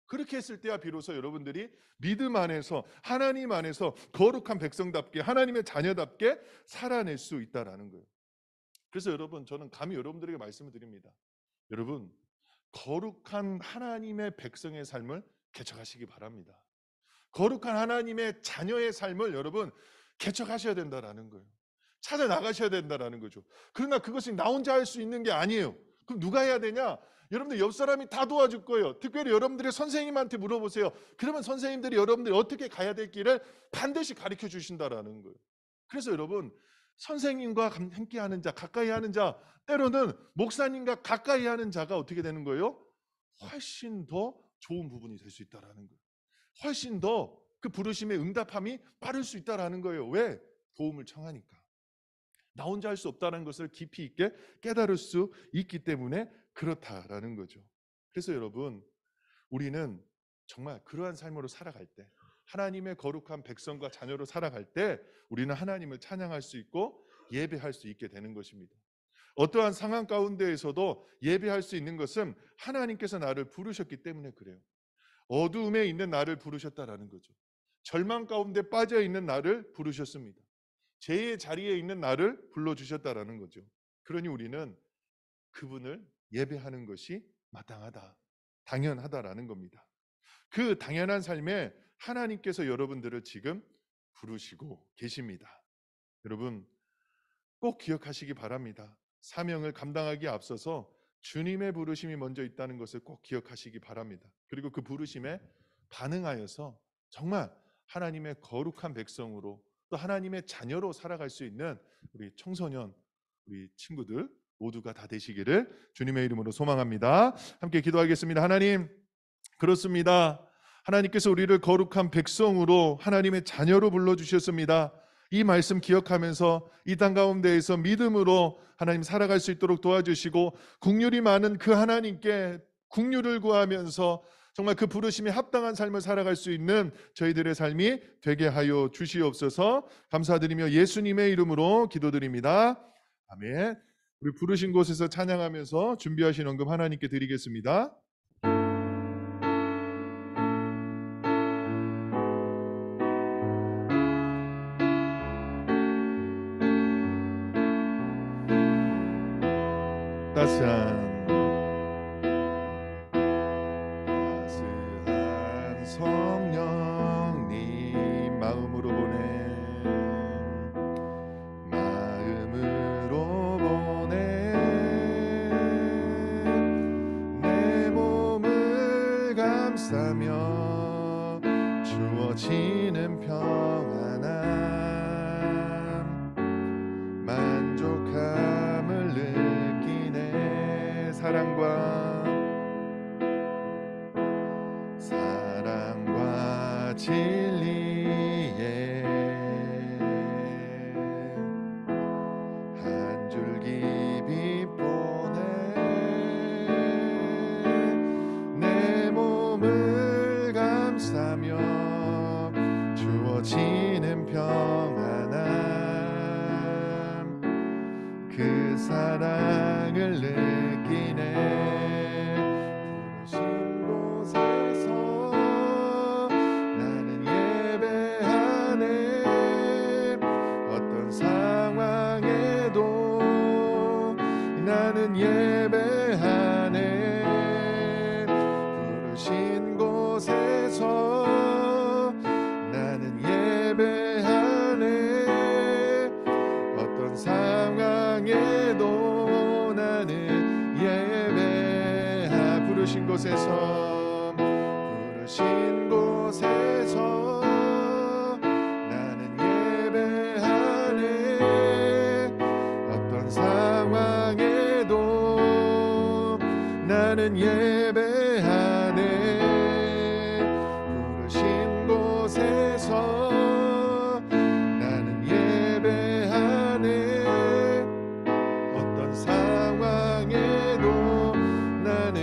그렇게 했을 때야 비로소 여러분들이 믿음 안에서 하나님 안에서 거룩한 백성답게 하나님의 자녀답게 살아낼 수 있다라는 거예요. 그래서 여러분 저는 감히 여러분들에게 말씀을 드립니다. 여러분 거룩한 하나님의 백성의 삶을 개척하시기 바랍니다. 거룩한 하나님의 자녀의 삶을 여러분 개척하셔야 된다라는 거예요. 찾아 나가셔야 된다라는 거죠. 그러나 그것이 나 혼자 할 수 있는 게 아니에요. 그럼 누가 해야 되냐? 여러분들 옆 사람이 다 도와줄 거예요. 특별히 여러분들의 선생님한테 물어보세요. 그러면 선생님들이 여러분들이 어떻게 가야 될 길을 반드시 가르쳐 주신다라는 거예요. 그래서 여러분 선생님과 함께 하는 자, 가까이 하는 자, 때로는 목사님과 가까이 하는 자가 어떻게 되는 거예요? 훨씬 더 좋은 부분이 될 수 있다라는 거예요. 훨씬 더 그 부르심의 응답함이 빠를 수 있다라는 거예요. 왜? 도움을 청하니까. 나 혼자 할 수 없다는 것을 깊이 있게 깨달을 수 있기 때문에 그렇다라는 거죠. 그래서 여러분 우리는 정말 그러한 삶으로 살아갈 때 하나님의 거룩한 백성과 자녀로 살아갈 때 우리는 하나님을 찬양할 수 있고 예배할 수 있게 되는 것입니다. 어떠한 상황 가운데에서도 예배할 수 있는 것은 하나님께서 나를 부르셨기 때문에 그래요. 어두움에 있는 나를 부르셨다라는 거죠. 절망 가운데 빠져 있는 나를 부르셨습니다. 죄의 자리에 있는 나를 불러주셨다라는 거죠. 그러니 우리는 그분을 예배하는 것이 마땅하다, 당연하다라는 겁니다. 그 당연한 삶에 하나님께서 여러분들을 지금 부르시고 계십니다. 여러분 꼭 기억하시기 바랍니다. 사명을 감당하기에 앞서서 주님의 부르심이 먼저 있다는 것을 꼭 기억하시기 바랍니다. 그리고 그 부르심에 반응하여서 정말 하나님의 거룩한 백성으로 또 하나님의 자녀로 살아갈 수 있는 우리 청소년, 우리 친구들 모두가 다 되시기를 주님의 이름으로 소망합니다. 함께 기도하겠습니다. 하나님, 그렇습니다. 하나님께서 우리를 거룩한 백성으로 하나님의 자녀로 불러주셨습니다. 이 말씀 기억하면서 이 땅 가운데에서 믿음으로 하나님 살아갈 수 있도록 도와주시고, 긍휼이 많은 그 하나님께 긍휼을 구하면서 정말 그 부르심에 합당한 삶을 살아갈 수 있는 저희들의 삶이 되게 하여 주시옵소서. 감사드리며 예수님의 이름으로 기도드립니다. 아멘. 우리 부르신 곳에서 찬양하면서 준비하신 언금 하나님께 드리겠습니다. 따스한 성령님 마음으로 보내 내 몸을 감싸며 주어지는 평안함 만족함을 느끼네. 사랑과 진리에 한 줄기 빛 보내 내 몸을 감싸며 주어지는 평안함 그 사랑을 느끼네. 부르신 곳에서 나는 예배하네. 어떤 상황에도 나는 예배하네. 부르신 곳에서 나는 예배하네. 어떤 상황에도 나는 예배하. 부르신 곳에서 나는 예배하네. 어떤 상황에도 나는 예배하네. 부르신 곳에서 나는 예배하네. 어떤 상황에도 나는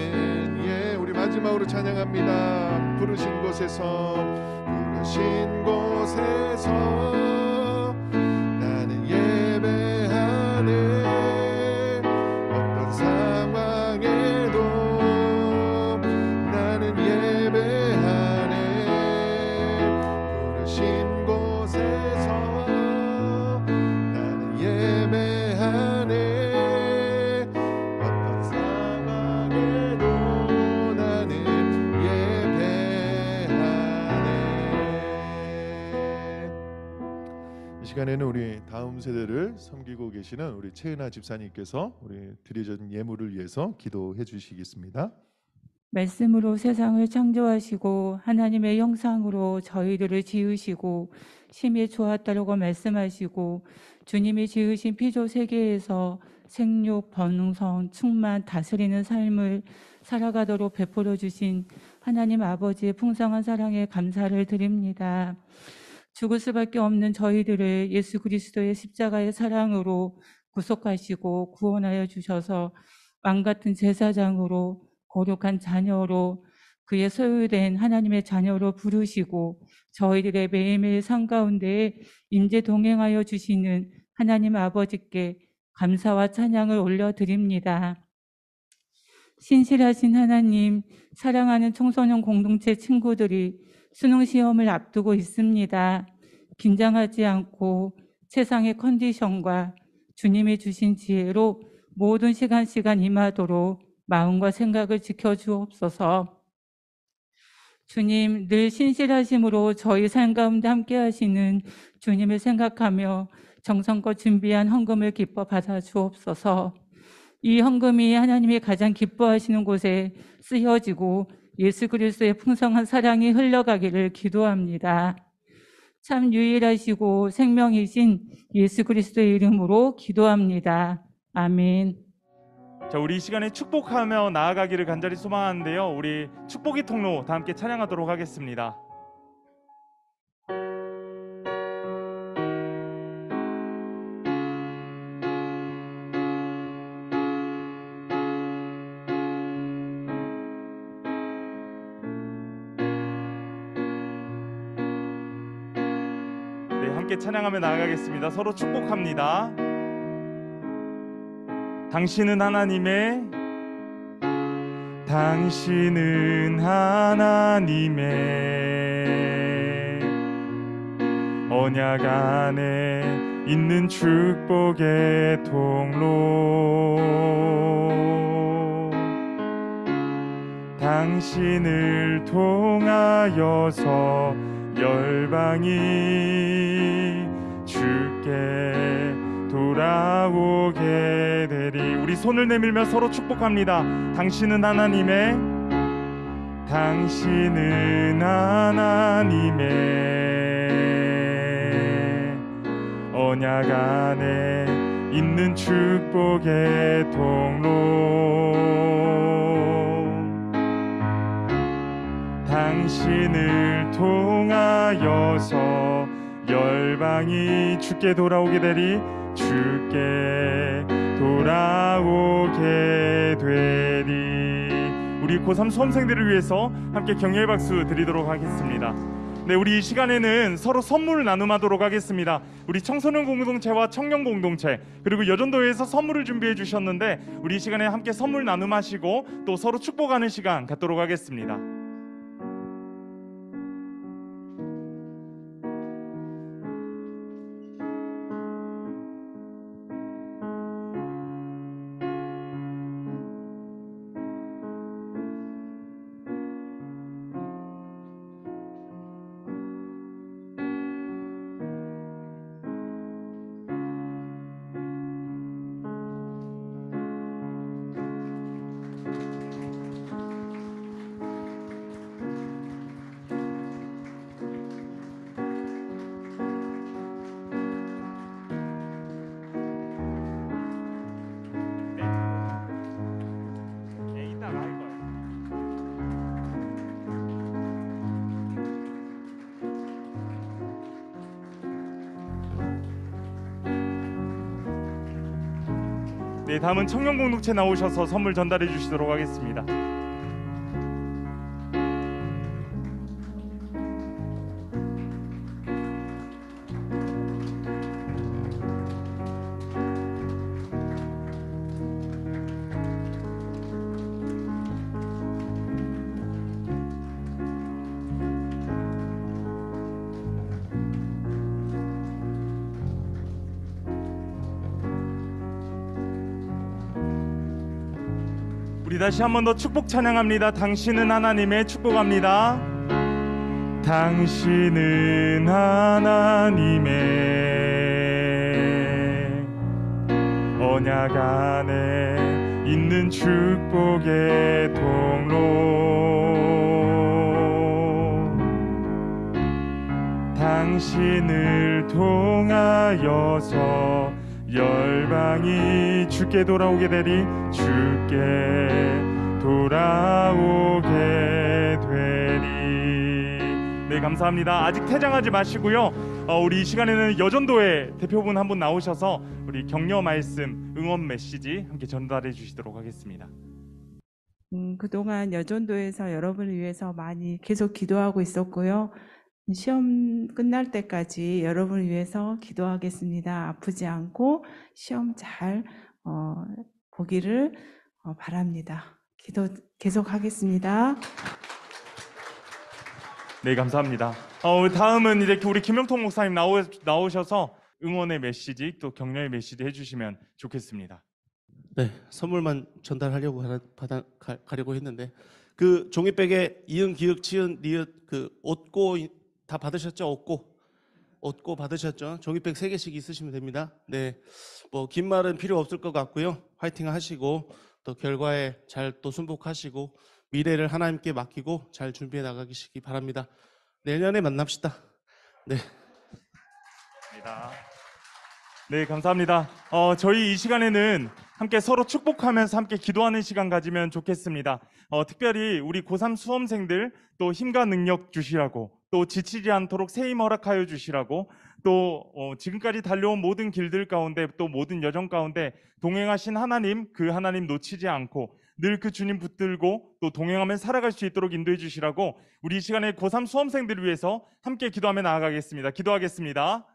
우리 마지막으로 찬양합니다. 부르신 곳에서 나는 예배하네. 어떤 상황에도 나는 예배하네. 부르신 곳에서 나는 예배하네. 어떤 상황에도 나는 이 시간에는 우리 다음 세대를 섬기고 계시는 우리 최은아 집사님께서 우리 드려진 예물을 위해서 기도해 주시겠습니다. 말씀으로 세상을 창조하시고 하나님의 형상으로 저희들을 지으시고 심히 좋았다라고 말씀하시고 주님이 지으신 피조 세계에서 생육, 번성, 충만, 다스리는 삶을 살아가도록 베풀어 주신 하나님 아버지의 풍성한 사랑에 감사를 드립니다. 죽을 수밖에 없는 저희들을 예수 그리스도의 십자가의 사랑으로 구속하시고 구원하여 주셔서 왕같은 제사장으로 거룩한 자녀로 그의 소유된 하나님의 자녀로 부르시고 저희들의 매일매일 삶 가운데에 임재 동행하여 주시는 하나님 아버지께 감사와 찬양을 올려드립니다. 신실하신 하나님, 사랑하는 청소년 공동체 친구들이 수능 시험을 앞두고 있습니다. 긴장하지 않고 세상의 컨디션과 주님이 주신 지혜로 모든 시간 임하도록 마음과 생각을 지켜주옵소서. 주님, 늘 신실하심으로 저희 삶 가운데 함께 하시는 주님을 생각하며 정성껏 준비한 헌금을 기뻐 받아 주옵소서. 이 헌금이 하나님이 가장 기뻐하시는 곳에 쓰여지고 예수 그리스도의 풍성한 사랑이 흘러가기를 기도합니다. 참 유일하시고 생명이신 예수 그리스도의 이름으로 기도합니다. 아멘. 자, 우리 이 시간에 축복하며 나아가기를 간절히 소망하는데요. 우리 축복의 통로 다 함께 찬양하도록 하겠습니다. 네, 함께 찬양하며 나아가겠습니다. 서로 축복합니다. 당신은 하나님의 언약 안에 있는 축복의 통로, 당신을 통하여서 열방이 주께 돌아오게 되리. 우리 손을 내밀며 서로 축복합니다. 당신은 하나님의 언약 안에 있는 축복의 통로, 당신을 통하여서 열방이 주께 돌아오게 되리. 주께 돌아오게 되리. 우리 고3 수험생들을 위해서 함께 격려의 박수 드리도록 하겠습니다. 네, 우리 이 시간에는 서로 선물을 나눔하도록 하겠습니다. 우리 청소년 공동체와 청년 공동체 그리고 여전도에서 선물을 준비해 주셨는데 우리 이 시간에 함께 선물 나눔하시고 또 서로 축복하는 시간 갖도록 하겠습니다. 네, 다음은 청년 공동체 나오셔서 선물 전달해 주시도록 하겠습니다. 우리 다시 한 번 더 축복 찬양합니다. 당신은 하나님의 축복합니다. 당신은 하나님의 언약 안에 있는 축복의 통로, 당신을 통하여서 열방이 주께 돌아오게 되리. 주께 돌아오게 되리. 네, 감사합니다. 아직 퇴장하지 마시고요. 우리 이 시간에는 여전도의 대표분 한 분 나오셔서 우리 격려 말씀, 응원 메시지 함께 전달해 주시도록 하겠습니다. 그동안 여전도에서 여러분을 위해서 많이 계속 기도하고 있었고요. 시험 끝날 때까지 여러분을 위해서 기도하겠습니다. 아프지 않고 시험 잘 보기를 바랍니다. 기도 계속하겠습니다. 네, 감사합니다. 다음은 이제 우리 김영통 목사님 나오셔서 응원의 메시지 또 격려의 메시지 해주시면 좋겠습니다. 네, 선물만 전달하려고 가려고 했는데 그 종이백에 이응, 기역, 치은, 리을 그 옷고 다 받으셨죠? 옷고 받으셨죠? 종이백 3개씩 있으시면 됩니다. 네, 뭐 긴 말은 필요 없을 것 같고요. 화이팅 하시고 또 결과에 잘 또 순복하시고 미래를 하나님께 맡기고 잘 준비해 나가시기 바랍니다. 내년에 만납시다. 네. 네, 감사합니다. 저희 이 시간에는 함께 서로 축복하면서 함께 기도하는 시간 가지면 좋겠습니다. 특별히 우리 고3 수험생들 또 힘과 능력 주시라고, 또 지치지 않도록 새 힘 허락하여 주시라고, 또 지금까지 달려온 모든 길들 가운데 또 모든 여정 가운데 동행하신 하나님, 그 하나님 놓치지 않고 늘 그 주님 붙들고 또 동행하며 살아갈 수 있도록 인도해 주시라고 우리 이 시간에 고3 수험생들을 위해서 함께 기도하며 나아가겠습니다. 기도하겠습니다.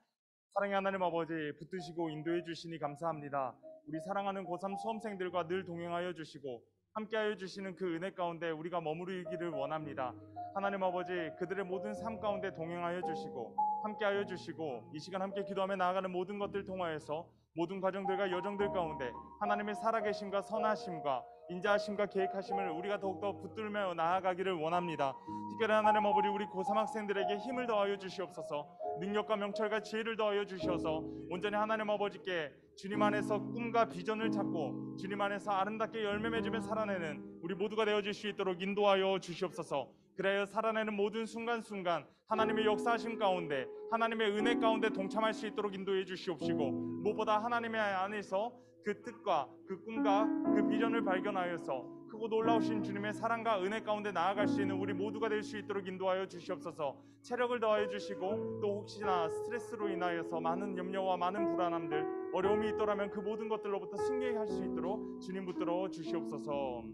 사랑의 하나님 아버지, 붙드시고 인도해 주시니 감사합니다. 우리 사랑하는 고3 수험생들과 늘 동행하여 주시고 함께하여 주시는 그 은혜 가운데 우리가 머무르기를 원합니다. 하나님 아버지, 그들의 모든 삶 가운데 동행하여 주시고 함께하여 주시고 이 시간 함께 기도하며 나아가는 모든 것들 통하여서 모든 과정들과 여정들 가운데 하나님의 살아계심과 선하심과 인자하심과 계획하심을 우리가 더욱더 붙들며 나아가기를 원합니다. 특별히 하나님 아버지, 우리 고3 학생들에게 힘을 더하여 주시옵소서. 능력과 명철과 지혜를 더하여 주셔서 온전히 하나님 아버지께 주님 안에서 꿈과 비전을 찾고 주님 안에서 아름답게 열매 맺으며 살아내는 우리 모두가 되어질 수 있도록 인도하여 주시옵소서. 그래야 살아내는 모든 순간순간 하나님의 역사하심 가운데 하나님의 은혜 가운데 동참할 수 있도록 인도해 주시옵시고, 무엇보다 하나님의 안에서 그 뜻과 그 꿈과 그 비전을 발견하여서 크고 놀라우신 주님의 사랑과 은혜 가운데 나아갈 수 있는 우리 모두가 될 수 있도록 인도하여 주시옵소서. 체력을 더하여 주시고 또 혹시나 스트레스로 인하여서 많은 염려와 많은 불안함들, 어려움이 있더라면 그 모든 것들로부터 승리할 수 있도록 주님 붙들어 주시옵소서.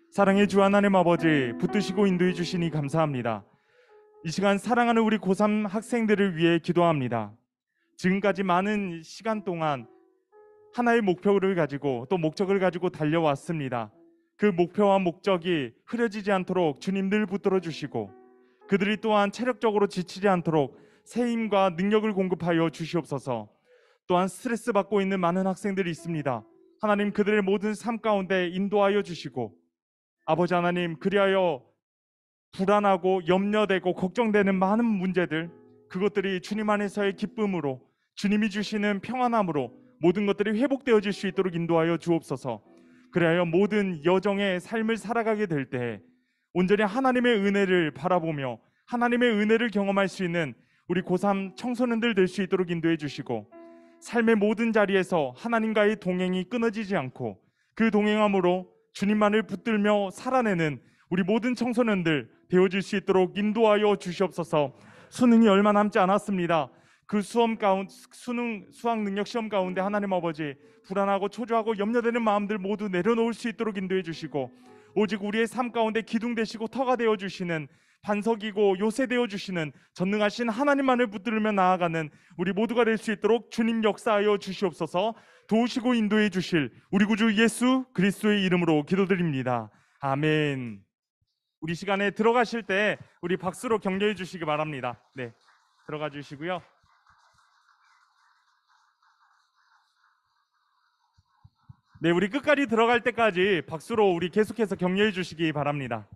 사랑의 주 하나님 아버지, 붙드시고 인도해 주시니 감사합니다. 이 시간 사랑하는 우리 고3 학생들을 위해 기도합니다. 지금까지 많은 시간 동안 하나의 목표를 가지고 또 목적을 가지고 달려왔습니다. 그 목표와 목적이 흐려지지 않도록 주님 늘 붙들어 주시고 그들이 또한 체력적으로 지치지 않도록 새 힘과 능력을 공급하여 주시옵소서. 또한 스트레스 받고 있는 많은 학생들이 있습니다. 하나님, 그들의 모든 삶 가운데 인도하여 주시고 아버지 하나님, 그리하여 불안하고 염려되고 걱정되는 많은 문제들, 그것들이 주님 안에서의 기쁨으로 주님이 주시는 평안함으로 모든 것들이 회복되어질 수 있도록 인도하여 주옵소서. 그래야 모든 여정의 삶을 살아가게 될 때 온전히 하나님의 은혜를 바라보며 하나님의 은혜를 경험할 수 있는 우리 고3 청소년들 될 수 있도록 인도해 주시고, 삶의 모든 자리에서 하나님과의 동행이 끊어지지 않고 그 동행함으로 주님만을 붙들며 살아내는 우리 모든 청소년들 되어질 수 있도록 인도하여 주시옵소서. 수능이 얼마 남지 않았습니다. 그 수학 능력 시험 가운데 하나님 아버지, 불안하고 초조하고 염려되는 마음들 모두 내려놓을 수 있도록 인도해 주시고, 오직 우리의 삶 가운데 기둥 되시고 터가 되어 주시는, 반석이고 요새 되어 주시는 전능하신 하나님만을 붙들며 나아가는 우리 모두가 될 수 있도록 주님 역사하여 주시옵소서. 도우시고 인도해 주실 우리 구주 예수 그리스도의 이름으로 기도드립니다. 아멘. 우리 시간에 들어가실 때 우리 박수로 격려해 주시기 바랍니다. 네, 들어가 주시고요. 네, 우리 끝까지 들어갈 때까지 박수로 우리 계속해서 격려해 주시기 바랍니다.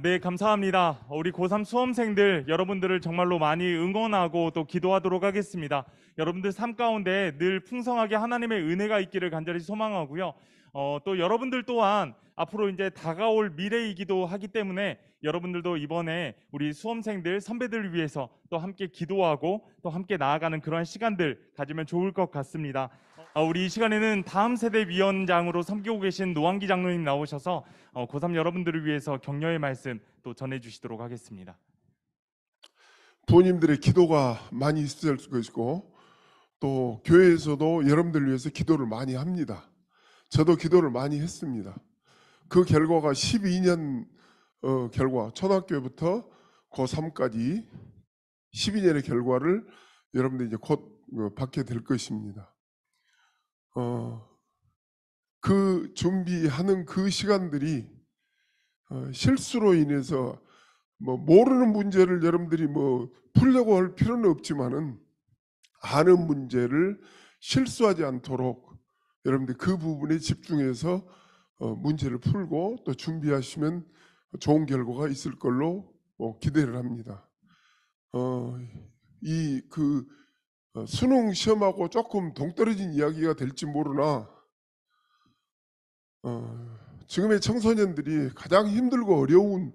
네, 감사합니다. 우리 고3 수험생들 여러분들을 정말로 많이 응원하고 또 기도하도록 하겠습니다. 여러분들 삶 가운데 늘 풍성하게 하나님의 은혜가 있기를 간절히 소망하고요. 또 여러분들 또한 앞으로 이제 다가올 미래이기도 하기 때문에 여러분들도 이번에 우리 수험생들 선배들을 위해서 또 함께 기도하고 또 함께 나아가는 그러한 시간들 가지면 좋을 것 같습니다. 우리 이 시간에는 다음 세대 위원장으로 섬기고 계신 노한기 장로님 나오셔서 고3 여러분들을 위해서 격려의 말씀 또 전해주시도록 하겠습니다. 부모님들의 기도가 많이 있을 것이고 또 교회에서도 여러분들을 위해서 기도를 많이 합니다. 저도 기도를 많이 했습니다. 그 결과가 12년 결과, 초등학교부터 고3까지 12년의 결과를 여러분들이 이제 곧 받게 될 것입니다. 그 준비하는 그 시간들이 실수로 인해서 뭐 모르는 문제를 여러분들이 뭐 풀려고 할 필요는 없지만은 아는 문제를 실수하지 않도록 여러분들 그 부분에 집중해서 문제를 풀고 또 준비하시면 좋은 결과가 있을 걸로 기대를 합니다. 수능 시험하고 조금 동떨어진 이야기가 될지 모르나 지금의 청소년들이 가장 힘들고 어려운,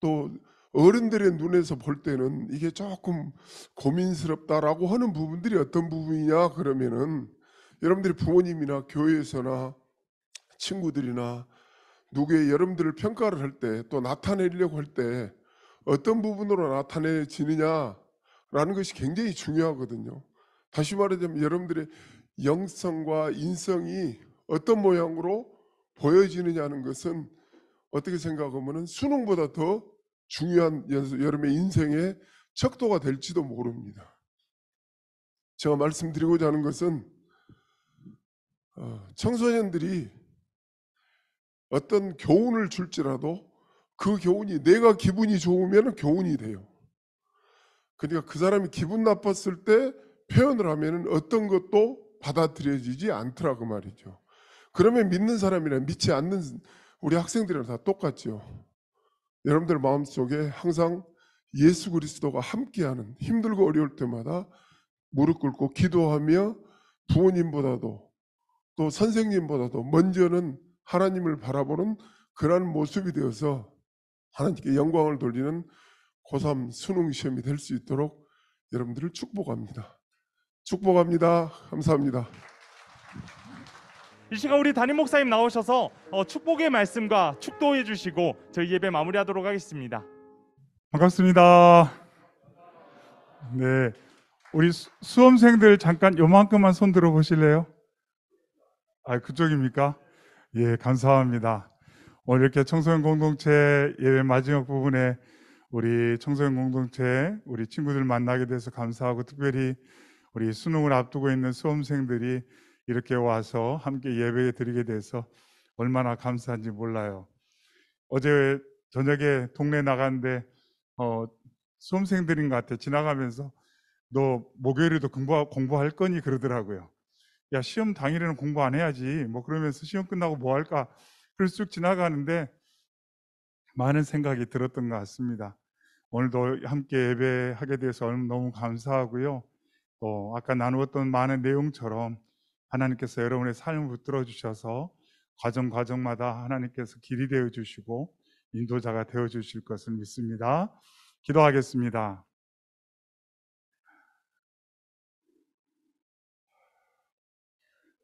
또 어른들의 눈에서 볼 때는 이게 조금 고민스럽다라고 하는 부분들이 어떤 부분이냐 그러면은, 여러분들이 부모님이나 교회에서나 친구들이나 누구의 여러분들을 평가를 할 때, 또 나타내려고 할 때 어떤 부분으로 나타내지느냐라는 것이 굉장히 중요하거든요. 다시 말하자면 여러분들의 영성과 인성이 어떤 모양으로 보여지느냐는 것은 어떻게 생각하면 수능보다 더 중요한 여러분의 인생의 척도가 될지도 모릅니다. 제가 말씀드리고자 하는 것은 청소년들이 어떤 교훈을 줄지라도 그 교훈이 내가 기분이 좋으면 교훈이 돼요. 그러니까 그 사람이 기분 나빴을 때 표현을 하면 어떤 것도 받아들여지지 않더라고 말이죠. 그러면 믿는 사람이랑 믿지 않는 우리 학생들이랑 다 똑같죠. 여러분들 마음속에 항상 예수 그리스도가 함께하는, 힘들고 어려울 때마다 무릎 꿇고 기도하며 부모님보다도 또 선생님보다도 먼저는 하나님을 바라보는 그러한 모습이 되어서 하나님께 영광을 돌리는 고3 수능 시험이 될 수 있도록 여러분들을 축복합니다. 축복합니다. 감사합니다. 이 시간 우리 담임 목사님 나오셔서 축복의 말씀과 축도해 주시고 저희 예배 마무리하도록 하겠습니다. 반갑습니다. 네, 우리 수험생들 잠깐 요만큼만 손 들어 보실래요? 아, 그쪽입니까? 예, 감사합니다. 오늘 이렇게 청소년 공동체 예배 마지막 부분에 우리 청소년 공동체 우리 친구들 만나게 돼서 감사하고, 특별히 우리 수능을 앞두고 있는 수험생들이 이렇게 와서 함께 예배 드리게 돼서 얼마나 감사한지 몰라요. 어제 저녁에 동네 나갔는데 수험생들인 것 같아. 지나가면서 너 목요일에도 공부할 거니 그러더라고요. 야, 시험 당일에는 공부 안 해야지 뭐 그러면서 시험 끝나고 뭐 할까, 그래서 쭉 지나가는데 많은 생각이 들었던 것 같습니다. 오늘도 함께 예배하게 돼서 너무 감사하고요. 또 아까 나누었던 많은 내용처럼 하나님께서 여러분의 삶을 붙들어 주셔서 과정마다 하나님께서 길이 되어 주시고 인도자가 되어 주실 것을 믿습니다. 기도하겠습니다.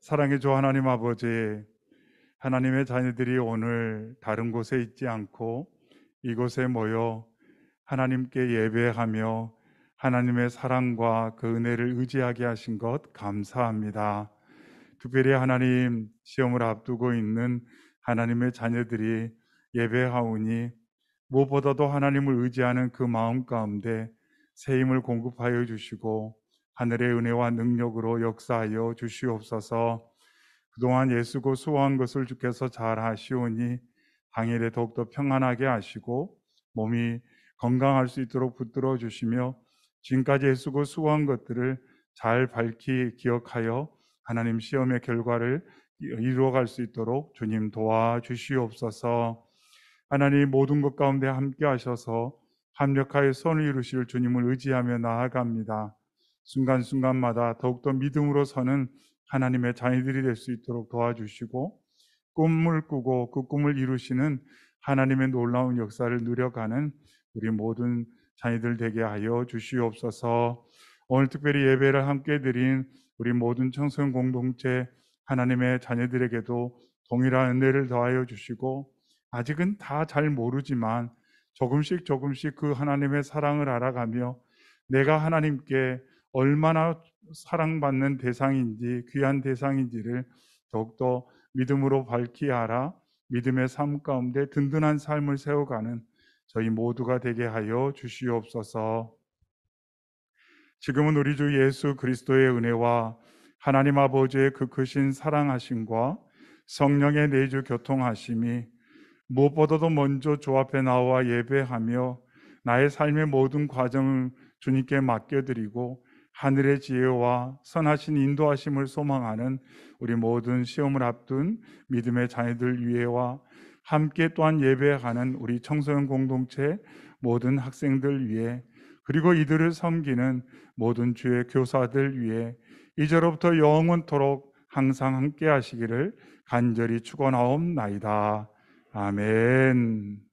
사랑의 주 하나님 아버지, 하나님의 자녀들이 오늘 다른 곳에 있지 않고 이곳에 모여 하나님께 예배하며 하나님의 사랑과 그 은혜를 의지하게 하신 것 감사합니다. 특별히 하나님, 시험을 앞두고 있는 하나님의 자녀들이 예배하오니 무엇보다도 하나님을 의지하는 그 마음 가운데 새 힘을 공급하여 주시고 하늘의 은혜와 능력으로 역사하여 주시옵소서. 그동안 예수고 수고한 것을 주께서 잘 하시오니 당일에 더욱더 평안하게 하시고 몸이 건강할 수 있도록 붙들어 주시며 지금까지 애쓰고 수고한 것들을 잘 밝히 기억하여 하나님 시험의 결과를 이루어갈 수 있도록 주님 도와주시옵소서. 하나님, 모든 것 가운데 함께 하셔서 합력하여 선을 이루실 주님을 의지하며 나아갑니다. 순간순간마다 더욱더 믿음으로 서는 하나님의 자녀들이 될 수 있도록 도와주시고 꿈을 꾸고 그 꿈을 이루시는 하나님의 놀라운 역사를 누려가는 우리 모든 자녀들 되게 하여 주시옵소서. 오늘 특별히 예배를 함께 드린 우리 모든 청소년 공동체 하나님의 자녀들에게도 동일한 은혜를 더하여 주시고, 아직은 다 잘 모르지만 조금씩 그 하나님의 사랑을 알아가며 내가 하나님께 얼마나 사랑받는 대상인지, 귀한 대상인지를 더욱더 믿음으로 밝히 알아 믿음의 삶 가운데 든든한 삶을 세워가는 저희 모두가 되게 하여 주시옵소서. 지금은 우리 주 예수 그리스도의 은혜와 하나님 아버지의 그 크신 사랑하심과 성령의 내주 교통하심이 무엇보다도 먼저 주 앞에 나와 예배하며 나의 삶의 모든 과정을 주님께 맡겨드리고 하늘의 지혜와 선하신 인도하심을 소망하는 우리 모든 시험을 앞둔 믿음의 자녀들 위에와 함께 또한 예배하는 우리 청소년 공동체 모든 학생들 위에, 그리고 이들을 섬기는 모든 주의 교사들 위에 이제로부터 영원토록 항상 함께 하시기를 간절히 축원하옵나이다. 아멘.